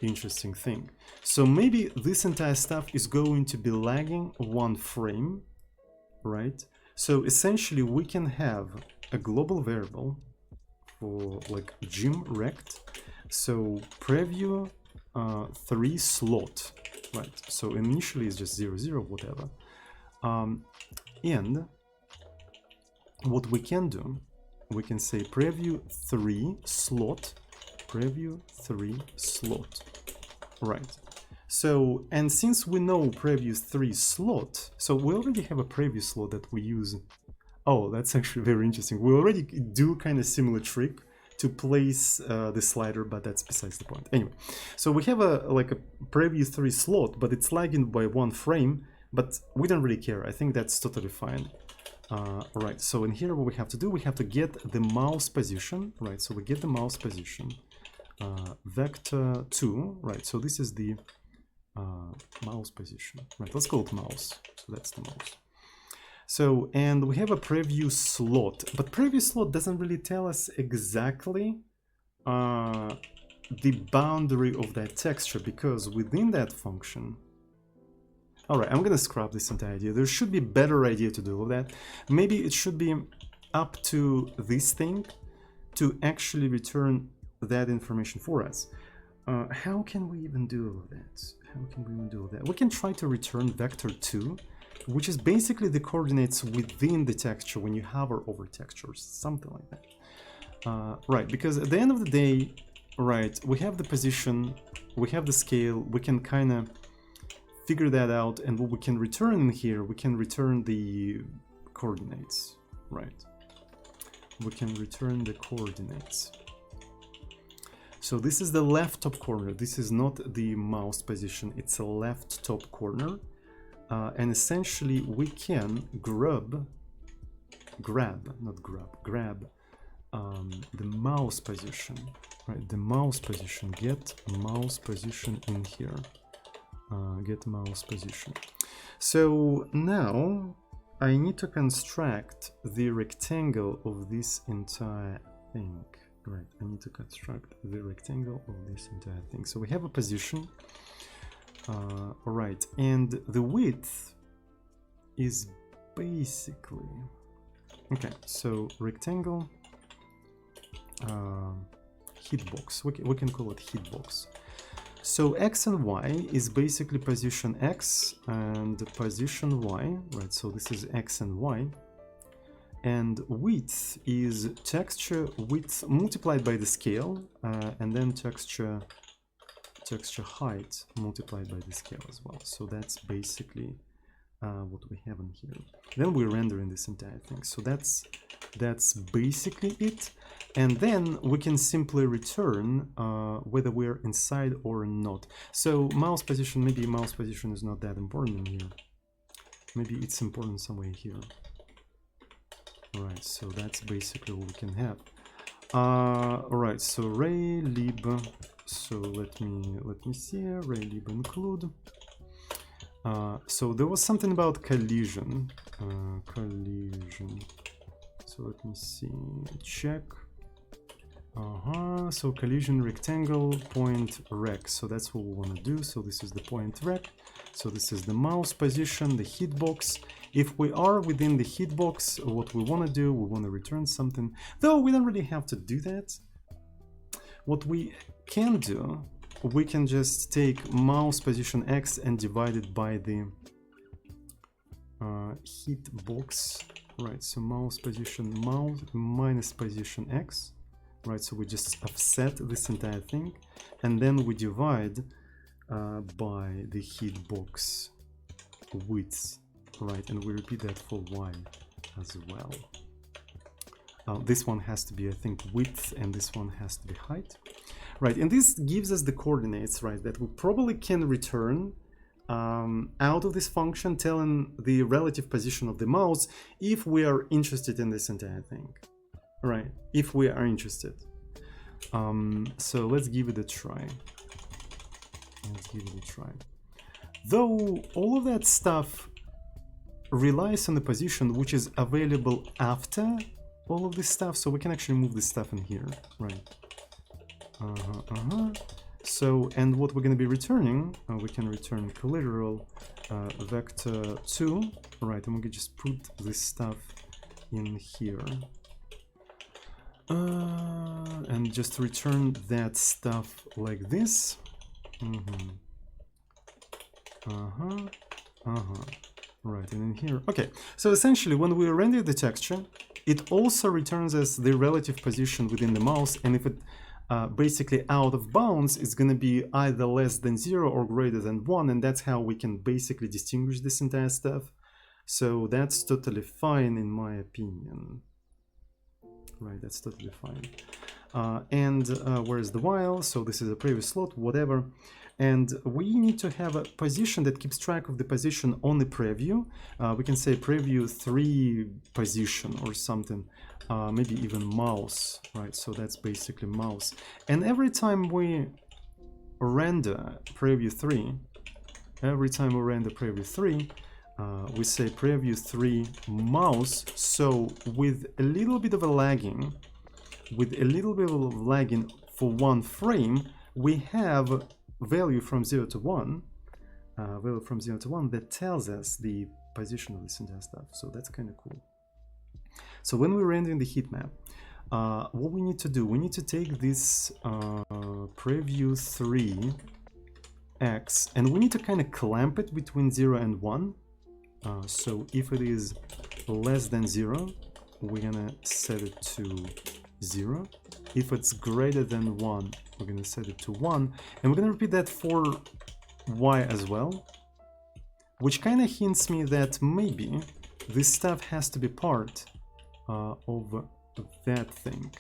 interesting thing. So maybe this entire stuff is going to be lagging 1 frame, right? So essentially we can have a global variable for like gym_rect. So preview 3 slot, right? So initially it's just 0, 0, whatever. And what we can do, we can say preview 3 slot, right? So, and since we know preview 3 slot, so we already have a preview slot that we use. Oh, that's actually very interesting. We already do kind of similar trick to place the slider, but that's besides the point. Anyway, so we have a preview 3 slot, but it's lagging by 1 frame, but we don't really care. I think that's totally fine. Right, so in here what we have to do, we have to get the mouse position, right? So we get the mouse position, vector 2, right? So this is the mouse position, right? Let's call it mouse. So that's the mouse. So, and we have a preview slot, but preview slot doesn't really tell us exactly the boundary of that texture, because within that function. All right, I'm gonna scrap this entire idea. There should be a better idea to do all that. Maybe it should be up to this thing to actually return that information for us. How can we even do all that? We can try to return vector 2, which is basically the coordinates within the texture when you hover over textures, something like that. Right, because at the end of the day, right, we have the position, we have the scale, we can kind of figure that out, and what we can return in here, we can return the coordinates, right? We can return the coordinates. So this is the left top corner. This is not the mouse position, it's a left top corner. And essentially we can grab the mouse position, right? The mouse position, get mouse position in here. Get mouse position. So now I need to construct the rectangle of this entire thing. Right, I need to construct the rectangle of this entire thing. So we have a position. Right, and the width is basically okay. So rectangle, hitbox. We can call it hitbox. So x and y is basically position x and position y, right? So this is x and y, and width is texture width multiplied by the scale, and then texture height multiplied by the scale as well. So that's basically what we have in here. Then we're rendering this entire thing. So that's basically it. And then we can simply return whether we're inside or not. So mouse position, maybe mouse position is not that important in here. Maybe it's important somewhere here. All right, so that's basically what we can have. All right, so raylib. So let me see here. Raylib include. So there was something about collision. Collision. So let me see. Check. So collision rectangle point rec. So that's what we want to do. So this is the point rec. So this is the mouse position, the hitbox. If we are within the hitbox, what we want to do, we want to return something. Though we don't really have to do that. What we can do, we can just take mouse position X and divide it by the hitbox. Right, so mouse minus position X. Right, so we just offset this entire thing, and then we divide by the hitbox width, right, and we repeat that for Y as well. This one has to be, I think, width, and this one has to be height, right, and this gives us the coordinates, right, that we probably can return out of this function, telling the relative position of the mouse if we are interested in this entire thing. Right, if we are interested. So let's give it a try. Though all of that stuff relies on the position which is available after all of this stuff, so we can actually move this stuff in here, right? So, and what we're going to be returning, we can return collateral vector 2, right? And we can just put this stuff in here. And just return that stuff like this. Right, and in here. Okay, so essentially when we render the texture, it also returns us the relative position within the mouse, and if it basically out of bounds, it's going to be either less than 0 or greater than 1, and that's how we can basically distinguish this entire stuff. So that's totally fine in my opinion. Right, that's totally fine. Where's the while? So this is a previous slot, whatever. And we need to have a position that keeps track of the position on the preview. We can say preview 3 position or something, maybe even mouse, right? So that's basically mouse. And every time we render preview 3, we say preview 3 mouse. So with a little bit of a lagging, for 1 frame, we have value from 0 to 1, that tells us the position of this entire stuff. So that's kind of cool. So when we're rendering the heat map, what we need to do, we need to take this preview 3 X, and we need to kind of clamp it between 0 and 1. So if it is less than 0, we're gonna set it to 0. If it's greater than 1, we're gonna set it to 1, and we're gonna repeat that for Y as well, which kind of hints me that maybe this stuff has to be part of that thing.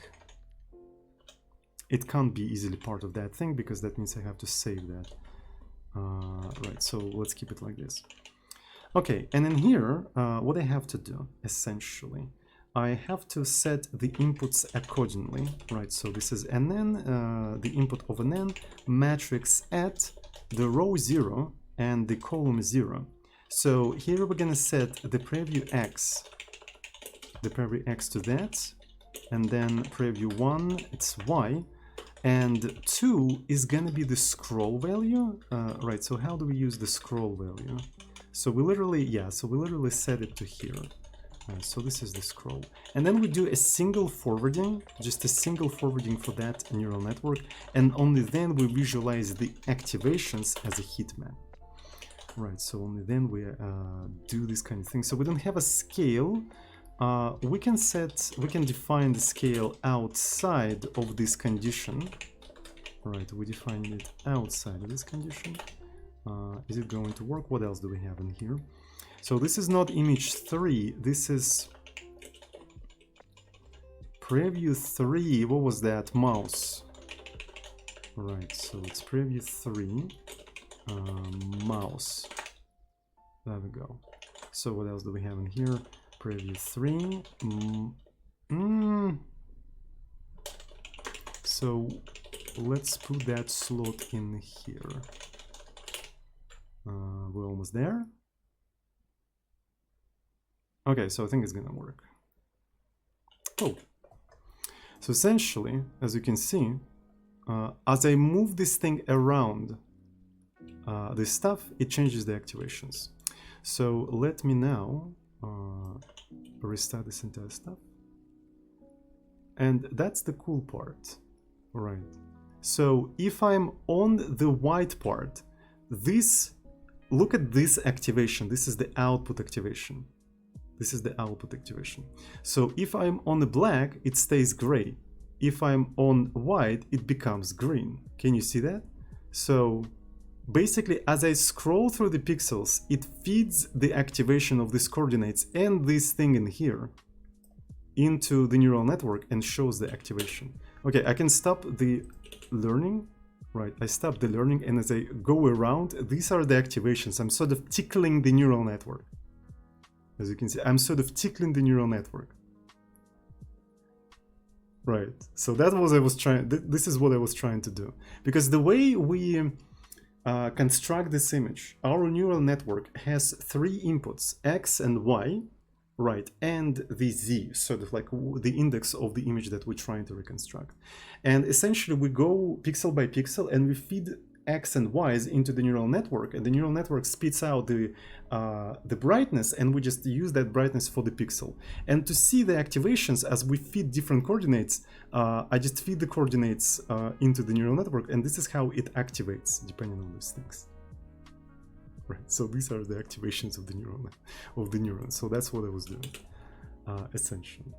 It can't be easily part of that thing, because that means I have to save that. Right, so let's keep it like this. Okay, and in here, what I have to do, essentially, I have to set the inputs accordingly, right? So this is NN, the input of NN, matrix at the row 0 and the column 0. So here we're gonna set the preview X to that, and then preview 1, it's Y, and 2 is gonna be the scroll value, right? So how do we use the scroll value? So we literally set it to here. So this is the scroll. And then we do a single forwarding, just a single forwarding for that neural network. And only then we visualize the activations as a heat map. Right, so only then we do this kind of thing. So we don't have a scale we can define the scale outside of this condition. Right, we define it outside of this condition. Is it going to work? What else do we have in here? So this is not image 3, this is preview 3. What was that? Mouse. Right, so it's preview 3, mouse. There we go. So what else do we have in here? Preview 3. So let's put that slot in here. We're almost there. Okay, so I think it's gonna work. Oh, so essentially, as you can see, as I move this thing around this stuff, it changes the activations. So let me now restart this entire stuff. And that's the cool part, right? So if I'm on the white part, look at this activation. This is the output activation. This is the output activation. So if I'm on the black, it stays gray. If I'm on white, it becomes green. Can you see that? So basically, as I scroll through the pixels, it feeds the activation of these coordinates and this thing in here into the neural network and shows the activation. Okay, I can stop the learning. Right, I stop the learning, and as I go around, these are the activations. I'm sort of tickling the neural network. As you can see, I'm sort of tickling the neural network. Right, so that was this is what I was trying to do. Because the way we construct this image, our neural network has 3 inputs, X and Y, right, and the Z, sort of like the index of the image that we're trying to reconstruct. And essentially we go pixel by pixel and we feed X and Y's into the neural network, and the neural network spits out the brightness, and we just use that brightness for the pixel. And to see the activations as we feed different coordinates, I just feed the coordinates into the neural network, and this is how it activates depending on those things. Right, so these are the activations of the neuron. So that's what I was doing, essentially.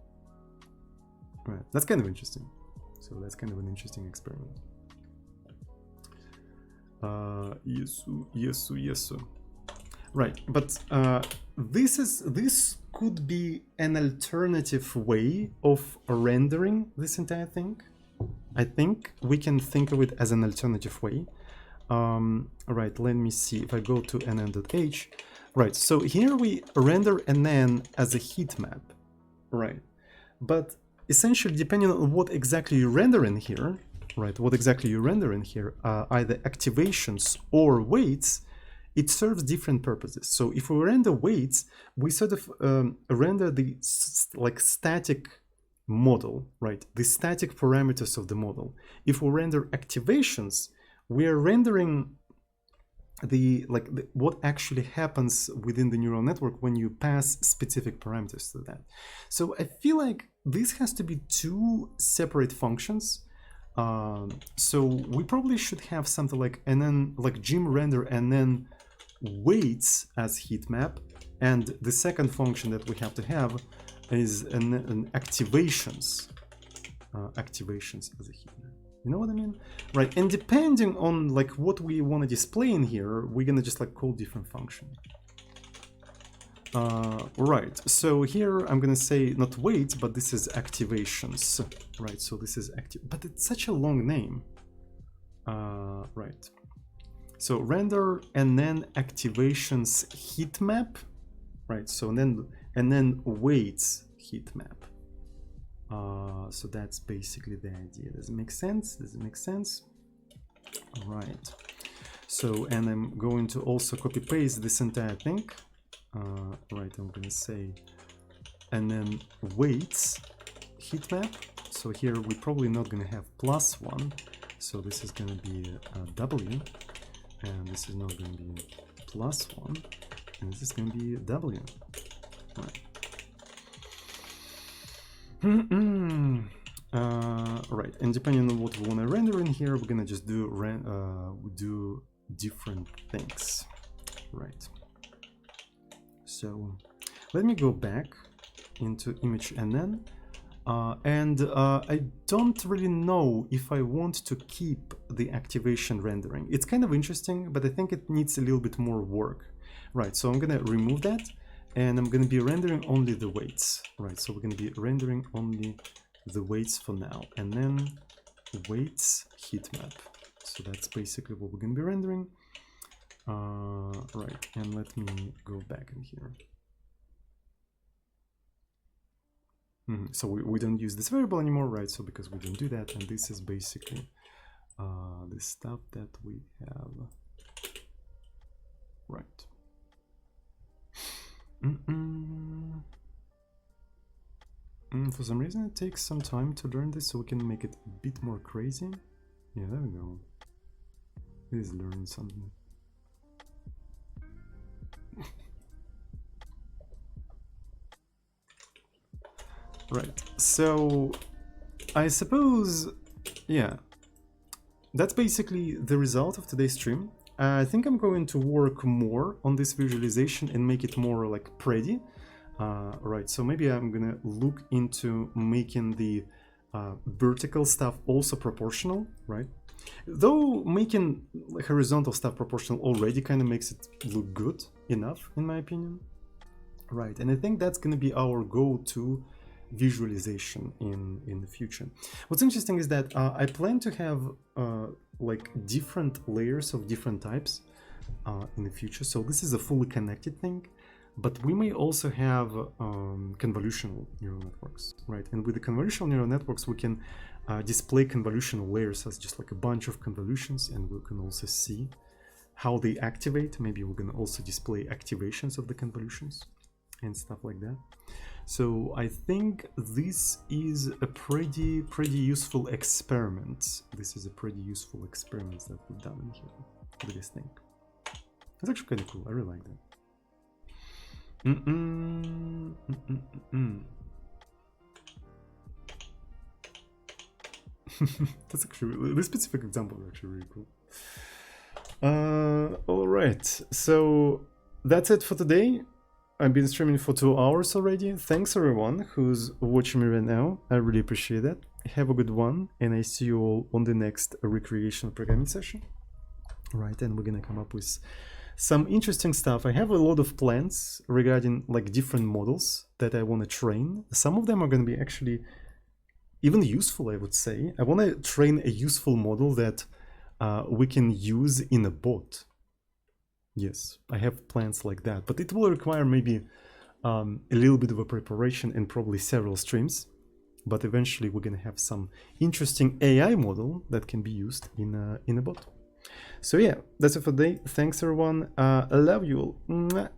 Right, that's kind of interesting. So that's kind of an interesting experiment. Yesu. Right, but this could be an alternative way of rendering this entire thing. I think we can think of it as an alternative way. Right, let me see if I go to nn.h. Right, so here we render nn as a heat map, right? But essentially, depending on what exactly you render in here, right, either activations or weights, it serves different purposes. So if we render weights, we sort of render the static model, right? The static parameters of the model. If we render activations, we are rendering what actually happens within the neural network when you pass specific parameters to that. So I feel like this has to be 2 separate functions. So we probably should have something like gem render and then weights as heat map, and the second function that we have to have is an activations as a heat map. You know what I mean? Right, and depending on what we want to display in here, we're gonna just call different function. Right, so here I'm gonna say not weights, but this is activations. Right, so this is but it's such a long name. Right, so render and then activations heat map. Right, so and then weights heat map. So that's basically the idea. Does it make sense? Does it make sense? All right. So, and I'm going to also copy paste this entire thing. Right, I'm going to say, and then weights heat map. So here we're probably not going to have +1. So this is going to be a W, and this is not going to be +1, and this is going to be a W. Right. Right, and depending on what we want to render in here, we're gonna just do different things. Right, so let me go back into ImageNN. I don't really know if I want to keep the activation rendering. It's kind of interesting, but I think it needs a little bit more work. Right, so I'm gonna remove that, and I'm gonna be rendering only the weights. Right, so we're gonna be rendering only the weights for now, and then weights heat map. So that's basically what we're gonna be rendering. Right, and let me go back in here. So we don't use this variable anymore, right? So because we don't do that, and this is basically the stuff that we have, right? For some reason it takes some time to learn this, so we can make it a bit more crazy. Yeah, there we go. Please learn something. Right, so I suppose, yeah, that's basically the result of today's stream. I think I'm going to work more on this visualization and make it more like pretty. Right, so maybe I'm gonna look into making the vertical stuff also proportional, right? Though making horizontal stuff proportional already kind of makes it look good enough, in my opinion. Right, and I think that's gonna be our go-to visualization in the future. What's interesting is that I plan to have like different layers of different types in the future. So this is a fully connected thing, but we may also have convolutional neural networks, right? And with the convolutional neural networks, we can display convolutional layers as just like a bunch of convolutions, and we can also see how they activate. Maybe we're going to also display activations of the convolutions and stuff like that. So I think this is a pretty useful experiment. This is a pretty useful experiment that we've done in here with this thing. It's actually kind of cool. I really like that. That's actually this specific example is actually really cool. All right, so that's it for today. I've been streaming for 2 hours already. Thanks everyone who's watching me right now. I really appreciate that. Have a good one, and I see you all on the next recreational programming session. Right, and we're gonna come up with some interesting stuff. I have a lot of plans regarding like different models that I want to train. Some of them are going to be actually even useful, I would say. I want to train a useful model that we can use in a bot. Yes, I have plans like that, but it will require maybe a little bit of a preparation and probably several streams. But eventually we're going to have some interesting AI model that can be used in a bot. So yeah, that's it for today. Thanks everyone. I love you all. Mwah.